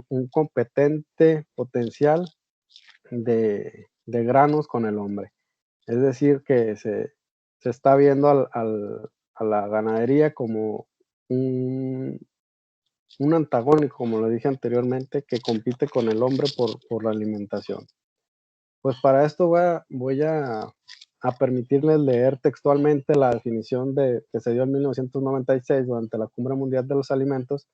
un competente potencial de granos con el hombre. Es decir, que se está viendo a la ganadería como un antagónico, como lo dije anteriormente, que compite con el hombre por la alimentación. Pues para esto voy a a permitirles leer textualmente la definición que se dio en 1996 durante la Cumbre Mundial de los Alimentos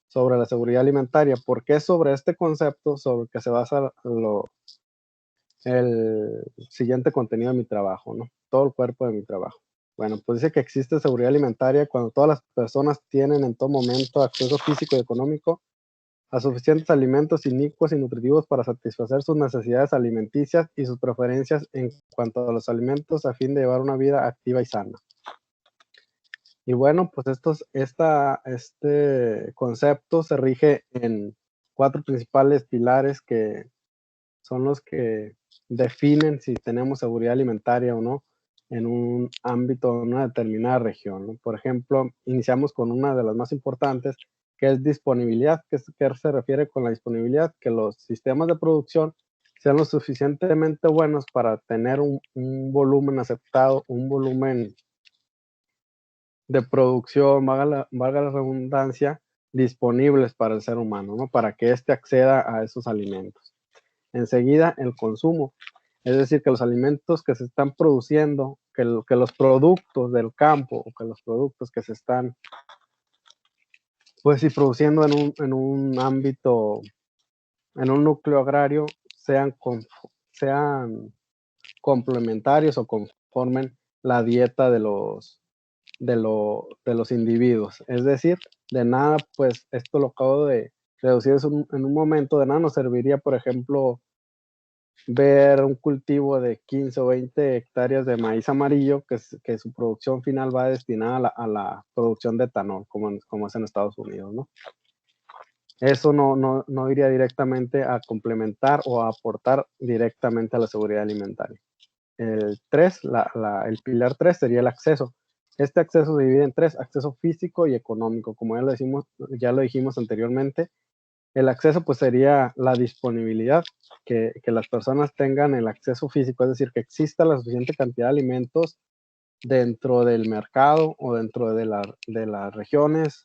sobre la seguridad alimentaria, porque es sobre este concepto sobre el que se basa el siguiente contenido de mi trabajo, ¿no? Todo el cuerpo de mi trabajo. Bueno, pues dice que existe seguridad alimentaria cuando todas las personas tienen en todo momento acceso físico y económico a suficientes alimentos inicuos y nutritivos para satisfacer sus necesidades alimenticias y sus preferencias en cuanto a los alimentos a fin de llevar una vida activa y sana. Y bueno, pues este concepto se rige en 4 principales pilares que son los que definen si tenemos seguridad alimentaria o no en un ámbito, en una determinada región, ¿no? Por ejemplo, iniciamos con una de las más importantes, que es disponibilidad. ¿Qué se refiere con la disponibilidad? Que los sistemas de producción sean lo suficientemente buenos para tener un volumen aceptado, un volumen de producción, valga la redundancia, disponibles para el ser humano, ¿no? Para que éste acceda a esos alimentos. Enseguida, el consumo. Es decir, que los alimentos que se están produciendo, que los productos del campo o que los productos que se están, pues sí, produciendo en un ámbito, en un núcleo agrario, sean complementarios o conformen la dieta de los individuos. Es decir, de nada, pues esto lo acabo de reducir en un momento, de nada nos serviría, por ejemplo, ver un cultivo de 15 o 20 hectáreas de maíz amarillo que su producción final va destinada a la producción de etanol, como es en Estados Unidos, ¿no? Eso no iría directamente a complementar o a aportar directamente a la seguridad alimentaria. El pilar 3 sería el acceso. Este acceso se divide en 3: acceso físico y económico. Como ya lo dijimos anteriormente, el acceso pues sería la disponibilidad, que las personas tengan el acceso físico, es decir, que exista la suficiente cantidad de alimentos dentro del mercado o dentro de las regiones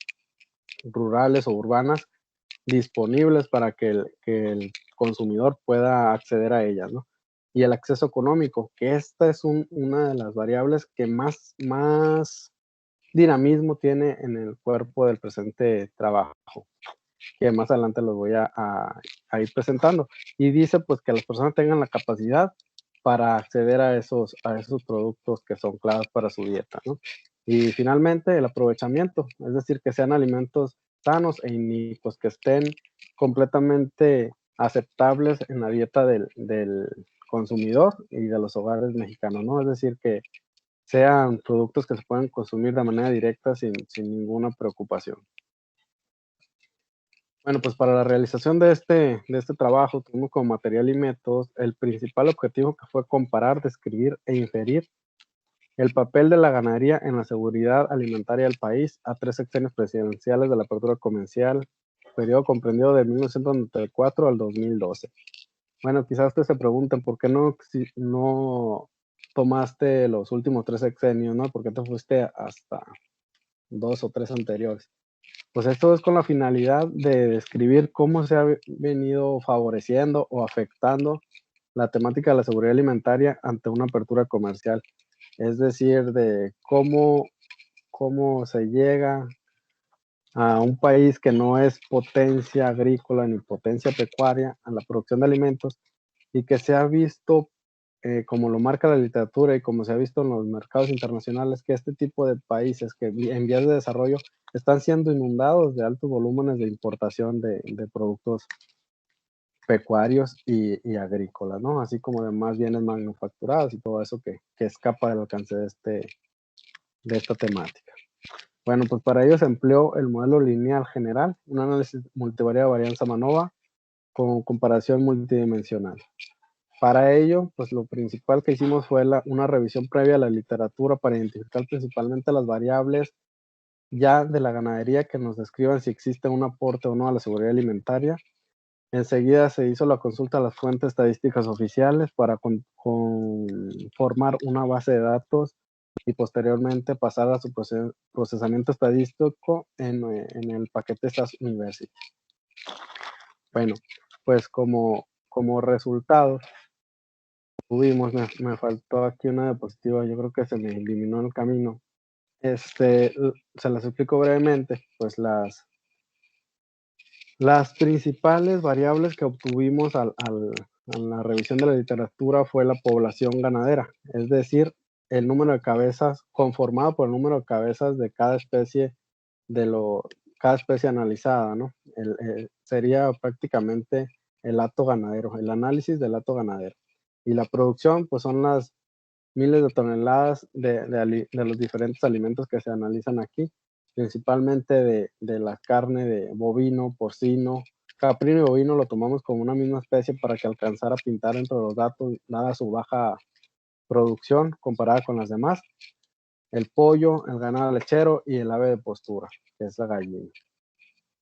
rurales o urbanas disponibles para que el consumidor pueda acceder a ellas, ¿no? Y el acceso económico, que esta es una de las variables que más dinamismo tiene en el cuerpo del presente trabajo, que más adelante los voy a ir presentando. Y dice pues que las personas tengan la capacidad para acceder a esos productos que son claves para su dieta, ¿no? Y finalmente el aprovechamiento, es decir, que sean alimentos sanos e inicuos, que estén completamente aceptables en la dieta del consumidor y de los hogares mexicanos, ¿no? Es decir, que sean productos que se puedan consumir de manera directa sin ninguna preocupación. Bueno, pues para la realización de este trabajo tuvimos como material y métodos el principal objetivo, que fue comparar, describir e inferir el papel de la ganadería en la seguridad alimentaria del país a 3 sexenios presidenciales de la apertura comercial, periodo comprendido de 1994 al 2012. Bueno, quizás ustedes se pregunten por qué no tomaste los últimos 3 sexenios, ¿no? ¿Por qué te fuiste hasta 2 o 3 anteriores? Pues esto es con la finalidad de describir cómo se ha venido favoreciendo o afectando la temática de la seguridad alimentaria ante una apertura comercial. Es decir, de cómo se llega a un país que no es potencia agrícola ni potencia pecuaria a la producción de alimentos, y que se ha visto, como lo marca la literatura y como se ha visto en los mercados internacionales, que este tipo de países que en vías de desarrollo están siendo inundados de altos volúmenes de importación de productos pecuarios y agrícolas, ¿no? Así como de más bienes manufacturados y todo eso que escapa del alcance de esta temática. Bueno, pues para ello se empleó el modelo lineal general, un análisis multivariado de varianza MANOVA con comparación multidimensional. Para ello, pues lo principal que hicimos fue una revisión previa a la literatura para identificar principalmente las variables ya de la ganadería que nos describan si existe un aporte o no a la seguridad alimentaria. Enseguida se hizo la consulta a las fuentes estadísticas oficiales para formar una base de datos y posteriormente pasar a su procesamiento estadístico en el paquete SAS University. Bueno, pues como resultado, obtuvimos, me faltó aquí una diapositiva, yo creo que se me eliminó en el camino. Se las explico brevemente, pues las principales variables que obtuvimos a la revisión de la literatura fue la población ganadera, es decir, el número de cabezas conformado por el número de cabezas de cada especie cada especie analizada, ¿no? Sería prácticamente el hato ganadero, el análisis del hato ganadero. Y la producción, pues son las miles de toneladas de los diferentes alimentos que se analizan aquí, principalmente de la carne de bovino, porcino, caprino y bovino lo tomamos como una misma especie para que alcanzara a pintar entre los datos, dada su baja producción comparada con las demás. El pollo, el ganado lechero y el ave de postura, que es la gallina.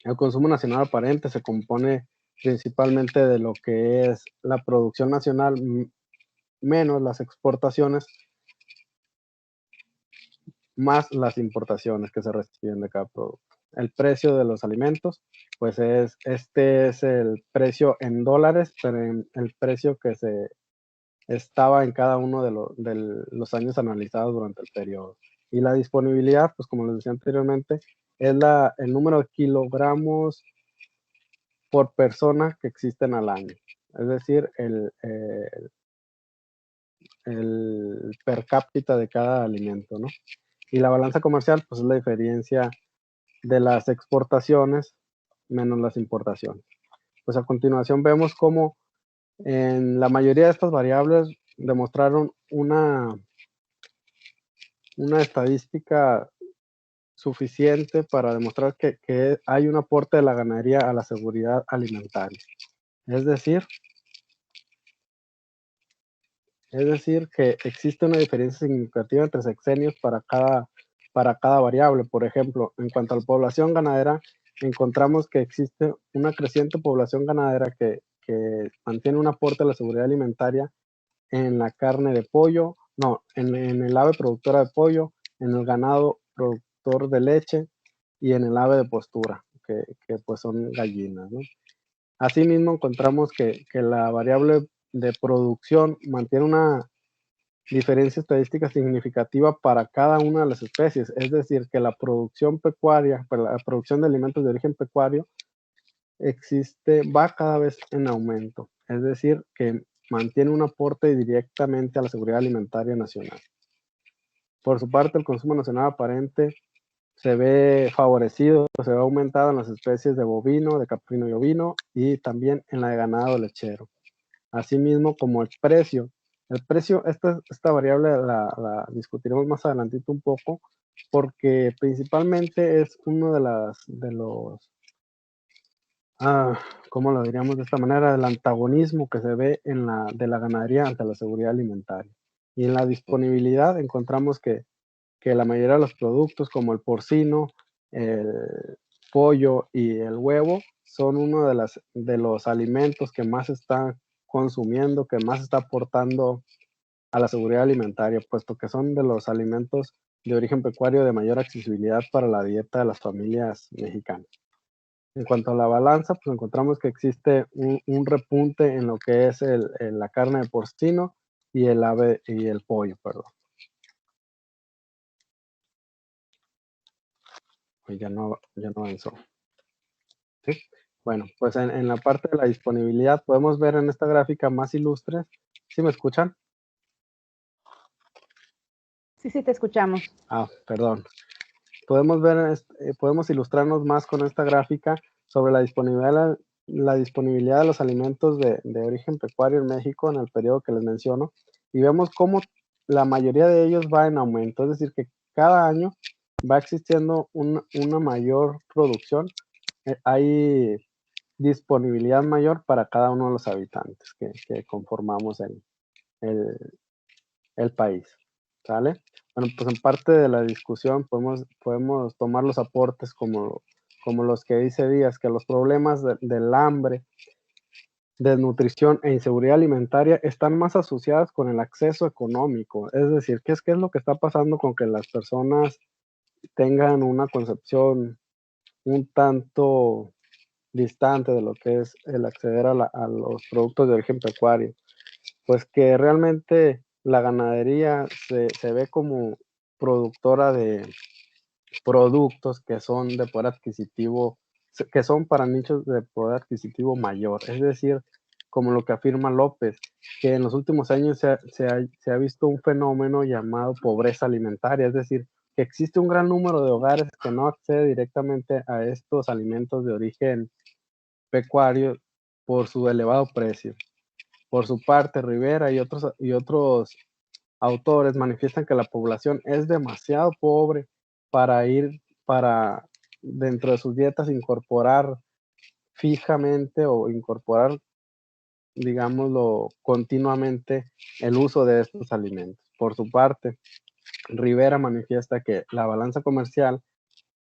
El consumo nacional aparente se compone principalmente de lo que es la producción nacional menos las exportaciones, más las importaciones que se reciben de cada producto. El precio de los alimentos, pues este es el precio en dólares, pero el precio que se estaba en cada uno de los años analizados durante el periodo. Y la disponibilidad, pues como les decía anteriormente, es el número de kilogramos por persona que existen al año. Es decir, el per cápita de cada alimento, ¿no? Y la balanza comercial, pues es la diferencia de las exportaciones menos las importaciones. Pues a continuación vemos cómo en la mayoría de estas variables demostraron una estadística suficiente para demostrar que hay un aporte de la ganadería a la seguridad alimentaria. Es decir, que existe una diferencia significativa entre sexenios para cada variable. Por ejemplo, en cuanto a la población ganadera, encontramos que existe una creciente población ganadera que mantiene un aporte a la seguridad alimentaria en la carne de pollo, no, en el ave productora de pollo, en el ganado productor de leche y en el ave de postura, que pues son gallinas, ¿no? Asimismo, encontramos que la variable de producción mantiene una diferencia estadística significativa para cada una de las especies, es decir, que la producción pecuaria, la producción de alimentos de origen pecuario va cada vez en aumento, es decir, que mantiene un aporte directamente a la seguridad alimentaria nacional. Por su parte, el consumo nacional aparente se ve favorecido, se ve aumentado en las especies de bovino, de caprino y ovino y también en la de ganado lechero. Asimismo, como el precio, esta variable la discutiremos más adelantito un poco, porque principalmente es uno de los ¿cómo lo diríamos de esta manera? El antagonismo que se ve de la ganadería ante la seguridad alimentaria. Y en la disponibilidad encontramos que la mayoría de los productos como el porcino, el pollo y el huevo son uno de los alimentos que más se está consumiendo, que más está aportando a la seguridad alimentaria, puesto que son de los alimentos de origen pecuario de mayor accesibilidad para la dieta de las familias mexicanas. En cuanto a la balanza, pues encontramos que existe un repunte en lo que es la carne de porcino y el ave y el pollo, perdón. Pues ya no avanzó. ¿Sí? Bueno, pues en la parte de la disponibilidad podemos ver en esta gráfica más ilustres. ¿Sí me escuchan? Sí, te escuchamos. Perdón. Podemos ilustrarnos más con esta gráfica sobre la disponibilidad de los alimentos de origen pecuario en México en el periodo que les menciono y vemos cómo la mayoría de ellos va en aumento, es decir, que cada año va existiendo una mayor producción, hay disponibilidad mayor para cada uno de los habitantes que conformamos el país, ¿sale? Bueno, pues en parte de la discusión podemos tomar los aportes como los que dice Díaz, que los problemas del hambre, desnutrición e inseguridad alimentaria están más asociadas con el acceso económico. Es decir, ¿qué es lo que está pasando con que las personas tengan una concepción un tanto distante de lo que es el acceder a los productos de origen pecuario? pues que realmente la ganadería se ve como productora de productos que son de poder adquisitivo, que son para nichos de poder adquisitivo mayor. Es decir, como lo que afirma López, que en los últimos años se ha visto un fenómeno llamado pobreza alimentaria, es decir, que existe un gran número de hogares que no accede directamente a estos alimentos de origen pecuario por su elevado precio. Por su parte, Rivera y otros autores manifiestan que la población es demasiado pobre para dentro de sus dietas incorporar fijamente o incorporar, digámoslo, continuamente el uso de estos alimentos. Por su parte, Rivera manifiesta que la balanza comercial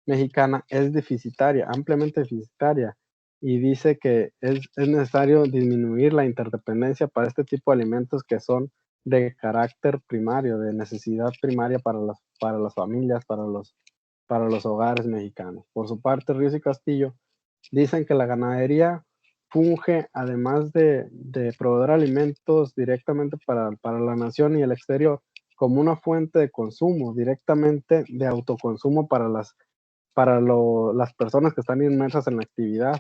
mexicana es deficitaria, ampliamente deficitaria, y dice que es necesario disminuir la interdependencia para este tipo de alimentos que son de carácter primario, de necesidad primaria para las familias, para los hogares mexicanos. Por su parte, Ríos y Castillo dicen que la ganadería funge, además de proveer alimentos directamente para la nación y el exterior, como una fuente de consumo, directamente de autoconsumo para las personas que están inmersas en la actividad,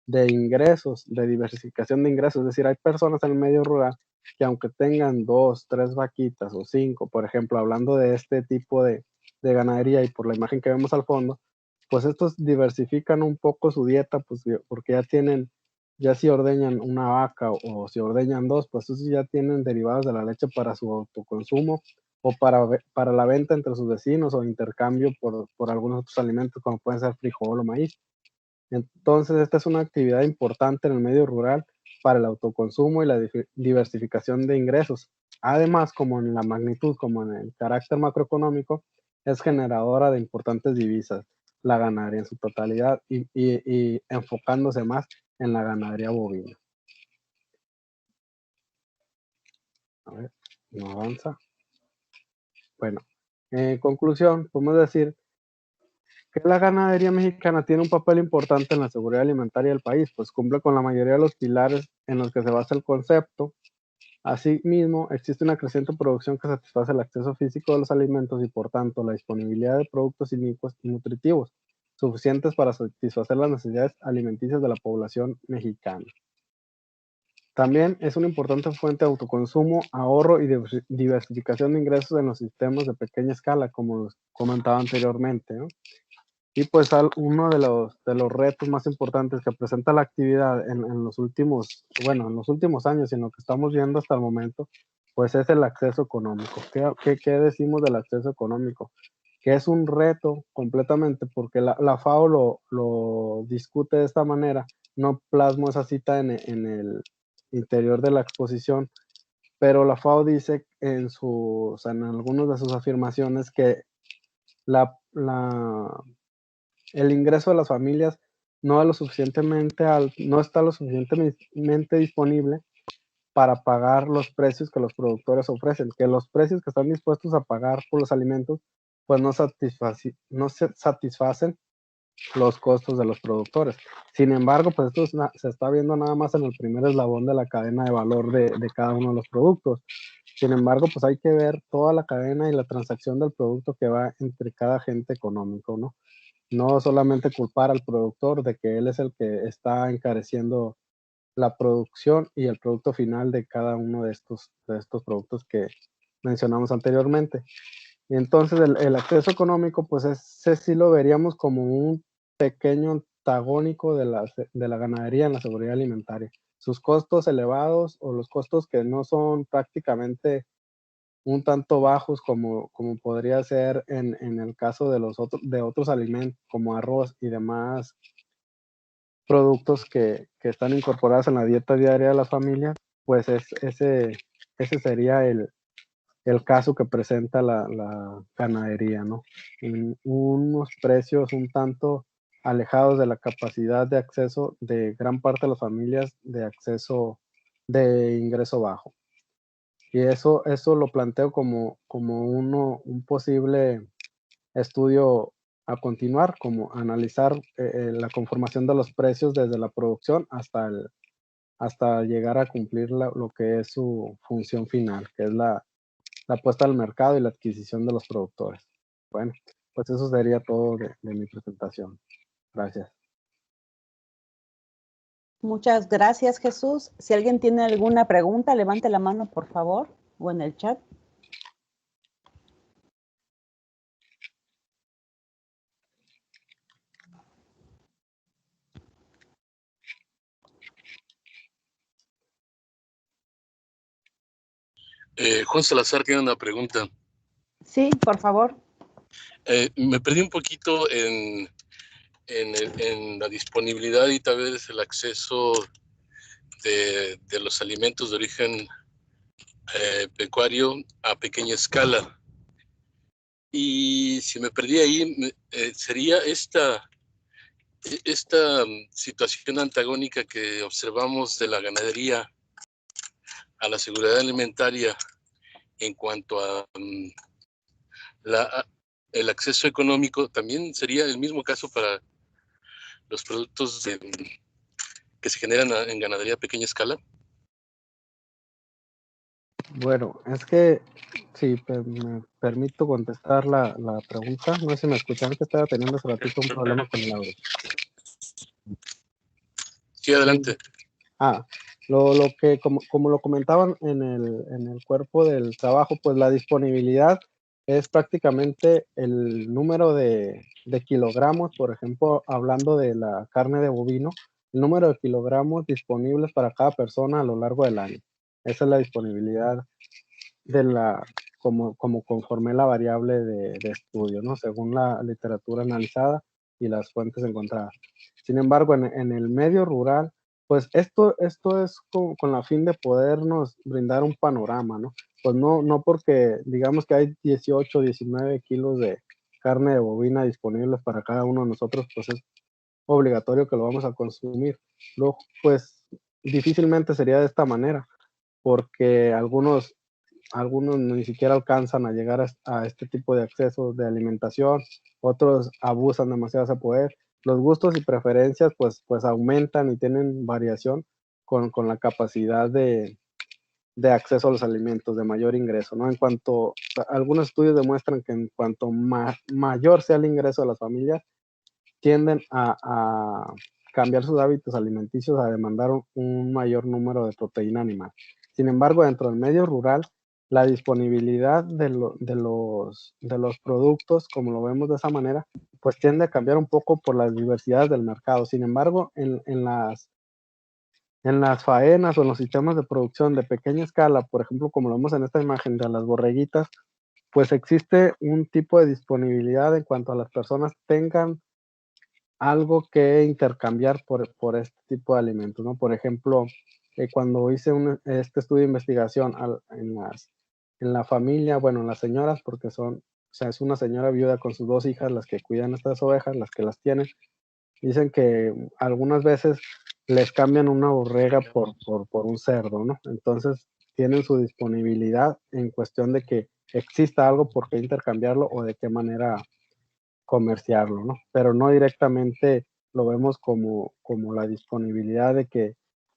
de ingresos, de diversificación de ingresos. Es decir, hay personas en el medio rural que aunque tengan 2, 3 vaquitas o 5, por ejemplo, hablando de este tipo de ganadería y por la imagen que vemos al fondo, pues estos diversifican un poco su dieta, pues porque ya si ordeñan una vaca o si ordeñan 2, pues esos ya tienen derivados de la leche para su autoconsumo o para la venta entre sus vecinos o intercambio por algunos otros alimentos como pueden ser frijol o maíz. Entonces, esta es una actividad importante en el medio rural para el autoconsumo y la diversificación de ingresos. Además, como en la magnitud, como en el carácter macroeconómico, es generadora de importantes divisas, la ganadería en su totalidad y enfocándose más en la ganadería bovina. A ver, no avanza. Bueno, en conclusión, podemos decir que la ganadería mexicana tiene un papel importante en la seguridad alimentaria del país, pues cumple con la mayoría de los pilares en los que se basa el concepto. Asimismo, existe una creciente producción que satisface el acceso físico de los alimentos y, por tanto, la disponibilidad de productos inocuos y nutritivos, suficientes para satisfacer las necesidades alimenticias de la población mexicana. También es una importante fuente de autoconsumo, ahorro y diversificación de ingresos en los sistemas de pequeña escala, como los comentaba anteriormente, ¿no? Y pues uno de los retos más importantes que presenta la actividad en los últimos años y en lo que estamos viendo hasta el momento, pues es el acceso económico. ¿Qué decimos del acceso económico? Que es un reto completamente, porque la FAO lo discute de esta manera. No plasmo esa cita en el interior de la exposición, pero la FAO dice en algunas de sus afirmaciones que el ingreso de las familias no está lo suficientemente disponible para pagar los precios que los productores ofrecen, que los precios que están dispuestos a pagar por los alimentos, pues no se satisfacen los costos de los productores. Sin embargo, pues esto se está viendo nada más en el primer eslabón de la cadena de valor de cada uno de los productos. Sin embargo, pues hay que ver toda la cadena y la transacción del producto que va entre cada agente económico, ¿no? No solamente culpar al productor de que él es el que está encareciendo la producción y el producto final de cada uno de estos productos que mencionamos anteriormente. Y entonces el acceso económico, pues ese sí lo veríamos como un pequeño antagónico de la ganadería en la seguridad alimentaria. Sus costos elevados o los costos que no son prácticamente un tanto bajos como podría ser en el caso de otros alimentos como arroz y demás productos que están incorporados en la dieta diaria de las familias, pues ese sería el caso que presenta la ganadería, ¿no? En unos precios un tanto alejados de la capacidad de acceso de gran parte de las familias de acceso de ingreso bajo. Y eso lo planteo como un posible estudio a continuar, como analizar la conformación de los precios desde la producción hasta hasta llegar a cumplir lo que es su función final, que es la puesta al mercado y la adquisición de los productores. Bueno, pues eso sería todo de mi presentación. Gracias. Muchas gracias, Jesús. Si alguien tiene alguna pregunta, levante la mano, por favor, o en el chat. Juan Salazar tiene una pregunta. Sí, por favor. Me perdí un poquito en la disponibilidad y tal vez el acceso de los alimentos de origen pecuario a pequeña escala. Y si me perdí ahí, sería esta situación antagónica que observamos de la ganadería a la seguridad alimentaria en cuanto a el acceso económico. También sería el mismo caso para los productos que se generan en ganadería a pequeña escala. Bueno, es que si me permito contestar la pregunta, no sé si me escuchan, que estaba teniendo hace ratito un problema con el audio. Sí, adelante. Lo que, como lo comentaban en el cuerpo del trabajo, pues la disponibilidad es prácticamente el número de kilogramos, por ejemplo, hablando de la carne de bovino, el número de kilogramos disponibles para cada persona a lo largo del año. Esa es la disponibilidad como conforme la variable de estudio, ¿no? Según la literatura analizada y las fuentes encontradas. Sin embargo, en el medio rural, pues esto es con la fin de podernos brindar un panorama, ¿no? Pues no porque digamos que hay 18, 19 kilos de carne de bovina disponibles para cada uno de nosotros, pues es obligatorio que lo vamos a consumir. Luego, pues difícilmente sería de esta manera, porque algunos ni siquiera alcanzan a llegar a este tipo de acceso de alimentación, otros abusan demasiado de ese poder. Los gustos y preferencias pues aumentan y tienen variación con la capacidad de acceso a los alimentos, de mayor ingreso, ¿no? Algunos estudios demuestran que en cuanto mayor sea el ingreso de las familias, tienden a cambiar sus hábitos alimenticios, a demandar un mayor número de proteína animal. Sin embargo, dentro del medio rural, la disponibilidad de los productos, como lo vemos de esa manera, pues tiende a cambiar un poco por las diversidades del mercado. Sin embargo, en las faenas o en los sistemas de producción de pequeña escala, por ejemplo, como lo vemos en esta imagen de las borreguitas, pues existe un tipo de disponibilidad en cuanto a las personas tengan algo que intercambiar por este tipo de alimentos, ¿no? Por ejemplo, cuando hice este estudio de investigación en la familia, bueno, en las señoras, porque o sea, es una señora viuda con sus 2 hijas las que cuidan estas ovejas, las que las tienen, dicen que algunas veces les cambian una borrega por un cerdo, ¿no? Entonces, tienen su disponibilidad en cuestión de que exista algo por qué intercambiarlo o de qué manera comerciarlo, ¿no? Pero no directamente lo vemos como la disponibilidad de que,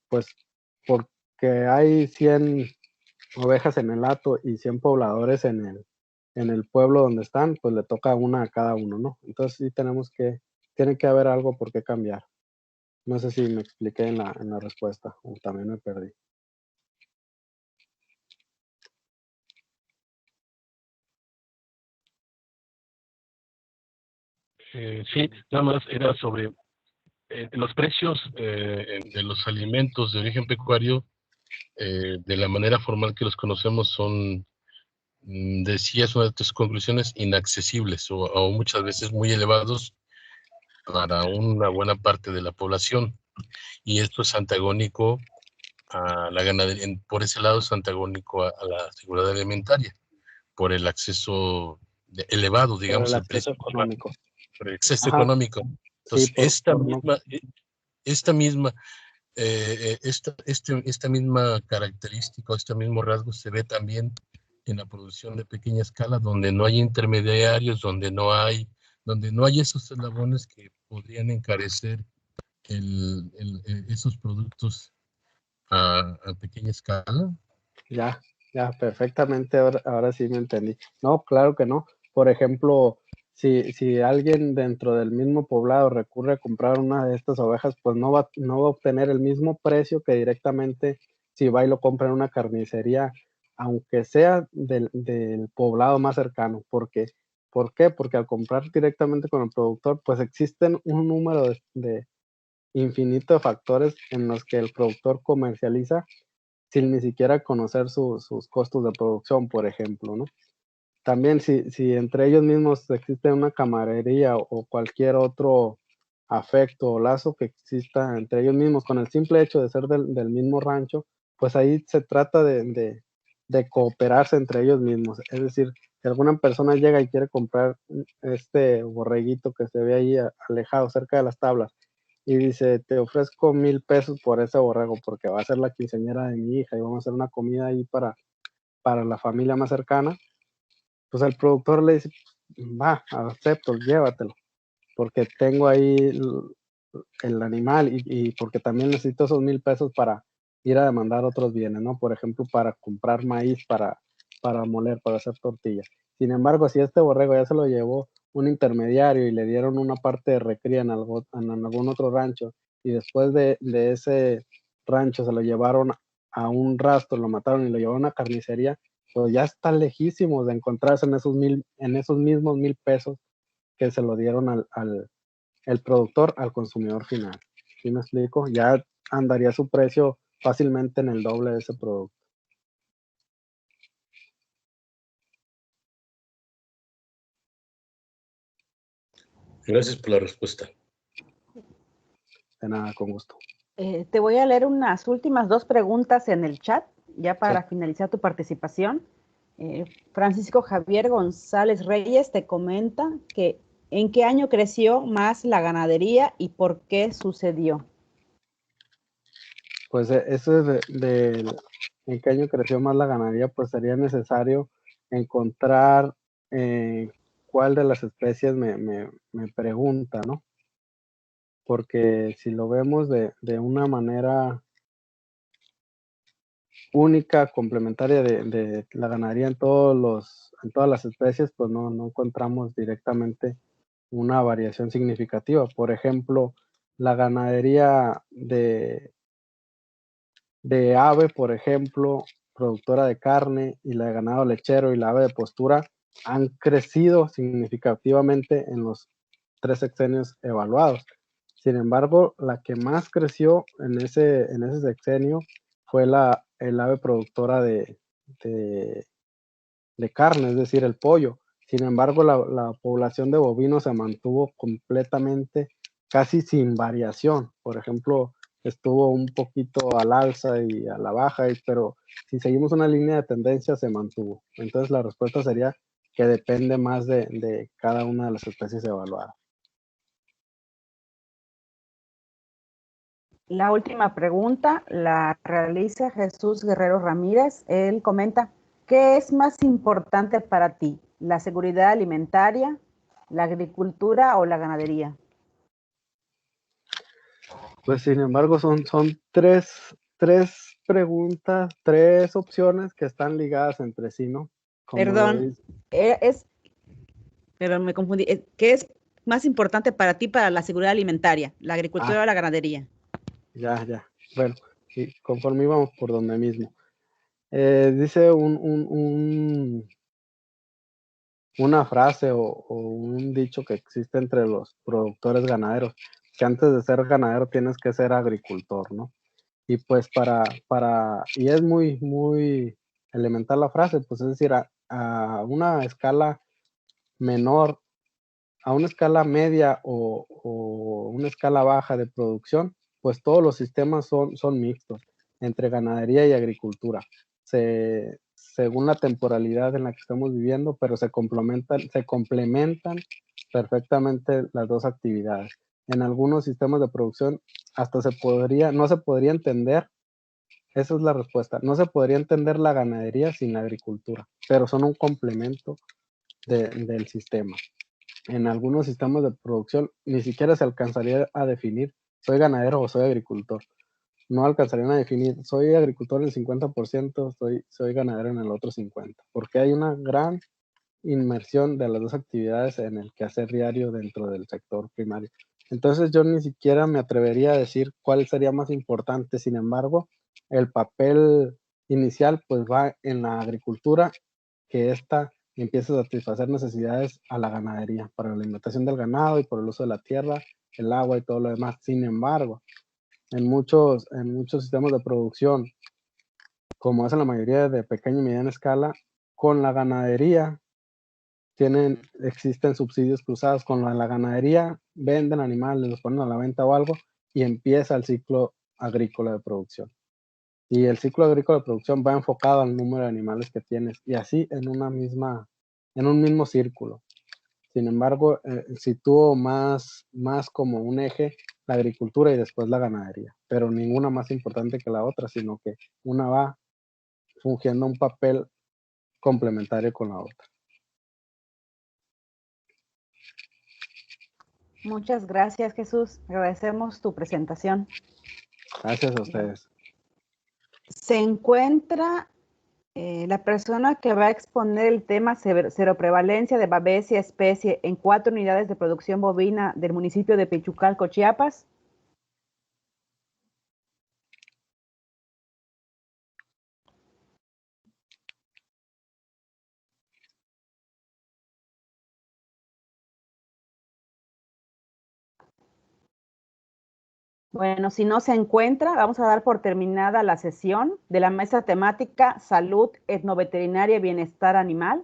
pues, porque hay 100 ovejas en el hato y 100 pobladores en el pueblo donde están, pues le toca una a cada uno, ¿no? Entonces sí tiene que haber algo por qué cambiar. No sé si me expliqué en la respuesta o también me perdí. Sí, nada más era sobre los precios de los alimentos de origen pecuario, de la manera formal que los conocemos, son, decías una de tus conclusiones, inaccesibles o muchas veces muy elevados para una buena parte de la población. Y esto es antagónico a la ganadería, por ese lado es antagónico a la seguridad alimentaria, por el acceso elevado, digamos, El el precio económico. por el exceso Ajá. económico. Entonces, Sí, esta misma característica, este mismo rasgo se ve también en la producción de pequeña escala, donde no hay intermediarios, donde no hay esos eslabones que podrían encarecer esos productos a pequeña escala? Ya, perfectamente, ahora sí me entendí. No, claro que no. Por ejemplo, si alguien dentro del mismo poblado recurre a comprar una de estas ovejas, pues no va a obtener el mismo precio que directamente si va y lo compra en una carnicería, aunque sea del poblado más cercano. ¿Por qué? Porque al comprar directamente con el productor, pues existen un número de infinito de factores en los que el productor comercializa sin ni siquiera conocer sus costos de producción, por ejemplo, ¿no? También si entre ellos mismos existe una camaradería o cualquier otro afecto o lazo que exista entre ellos mismos, con el simple hecho de ser del mismo rancho, pues ahí se trata de cooperarse entre ellos mismos. Es decir, si alguna persona llega y quiere comprar este borreguito que se ve ahí alejado cerca de las tablas y dice, te ofrezco 1,000 pesos por ese borrego porque va a ser la quinceañera de mi hija y vamos a hacer una comida ahí para la familia más cercana, pues el productor le dice, va, acepto, llévatelo, porque tengo ahí el animal y porque también necesito esos 1,000 pesos para ir a demandar otros bienes, ¿no? Por ejemplo, para comprar maíz, para moler, para hacer tortillas. Sin embargo, si este borrego ya se lo llevó un intermediario y le dieron una parte de recría en algún otro rancho y después de ese rancho se lo llevaron a un rastro, lo mataron y lo llevaron a una carnicería, pues ya está lejísimos de encontrarse en esos mismos 1,000 pesos que se lo dieron el productor al consumidor final. ¿Sí me explico? Ya andaría su precio fácilmente en el doble de ese producto. Gracias por la respuesta. De nada, con gusto. Te voy a leer unas últimas 2 preguntas en el chat, ya para finalizar tu participación. Francisco Javier González Reyes te comenta que ¿en qué año creció más la ganadería y por qué sucedió? Pues eso es en qué año creció más la ganadería, pues sería necesario encontrar cuál de las especies me pregunta, ¿no? Porque si lo vemos de una manera única, complementaria de la ganadería en todas las especies, pues no encontramos directamente una variación significativa. Por ejemplo, la ganadería de ave, por ejemplo, productora de carne, y la de ganado lechero y la ave de postura han crecido significativamente en los 3 sexenios evaluados. Sin embargo, la que más creció en ese sexenio fue el ave productora de carne, es decir, el pollo. Sin embargo, la población de bovinos se mantuvo completamente, casi sin variación. Por ejemplo, estuvo un poquito al alza y a la baja, pero si seguimos una línea de tendencia, se mantuvo. Entonces, la respuesta sería que depende más de cada una de las especies evaluadas. La última pregunta la realiza Jesús Guerrero Ramírez. Él comenta, ¿qué es más importante para ti? ¿La seguridad alimentaria, la agricultura o la ganadería? Pues sin embargo, son tres preguntas, 3 opciones que están ligadas entre sí, ¿no? Perdón, pero me confundí. ¿Qué es más importante para ti para la seguridad alimentaria? ¿La agricultura o la ganadería? Ya. Bueno, y conforme íbamos por donde mismo. Dice una frase o un dicho que existe entre los productores ganaderos, que antes de ser ganadero tienes que ser agricultor, ¿no? Y pues y es muy elemental la frase, pues es decir, a una escala menor, a una escala media o una escala baja de producción, pues todos los sistemas son mixtos entre ganadería y agricultura, según la temporalidad en la que estamos viviendo, pero se complementan perfectamente las dos actividades. En algunos sistemas de producción hasta no se podría entender, esa es la respuesta, no se podría entender la ganadería sin la agricultura, pero son un complemento del sistema. En algunos sistemas de producción ni siquiera se alcanzaría a definir, soy ganadero o soy agricultor, no alcanzarían a definir, soy agricultor en el 50%, soy ganadero en el otro 50%, porque hay una gran inmersión de las dos actividades en el quehacer diario dentro del sector primario. Entonces yo ni siquiera me atrevería a decir cuál sería más importante. Sin embargo, el papel inicial pues va en la agricultura, que ésta empieza a satisfacer necesidades a la ganadería, para la alimentación del ganado y por el uso de la tierra, el agua y todo lo demás. Sin embargo, en muchos sistemas de producción, como es en la mayoría de pequeña y mediana escala, con la ganadería existen subsidios cruzados. Con la ganadería venden animales, los ponen a la venta o algo, y empieza el ciclo agrícola de producción. Y el ciclo agrícola de producción va enfocado al número de animales que tienes, y así en un mismo círculo. Sin embargo, sitúo más como un eje la agricultura y después la ganadería, pero ninguna más importante que la otra, sino que una va fungiendo un papel complementario con la otra. Muchas gracias, Jesús. Agradecemos tu presentación. Gracias a ustedes. Se encuentra la persona que va a exponer el tema seroprevalencia de Babesia especie en 4 unidades de producción bovina del municipio de Pichucalco, Chiapas. Bueno, si no se encuentra, vamos a dar por terminada la sesión de la mesa temática Salud Etnoveterinaria y Bienestar Animal,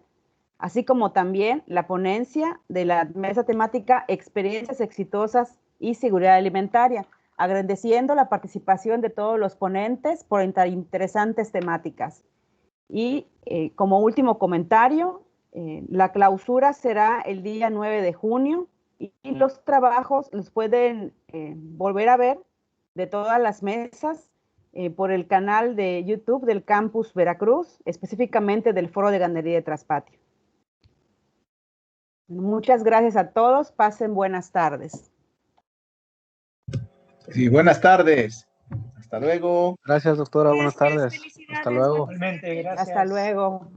así como también la ponencia de la mesa temática Experiencias Exitosas y Seguridad Alimentaria, agradeciendo la participación de todos los ponentes por interesantes temáticas. Y como último comentario, la clausura será el día 9 de junio y los trabajos los pueden volver a ver de todas las mesas por el canal de YouTube del Campus Veracruz, específicamente del Foro de Ganadería de Traspatio. Muchas gracias a todos. Pasen buenas tardes. Sí, buenas tardes. Hasta luego. Gracias, doctora. Buenas tardes. Hasta luego. Igualmente, gracias. Hasta luego.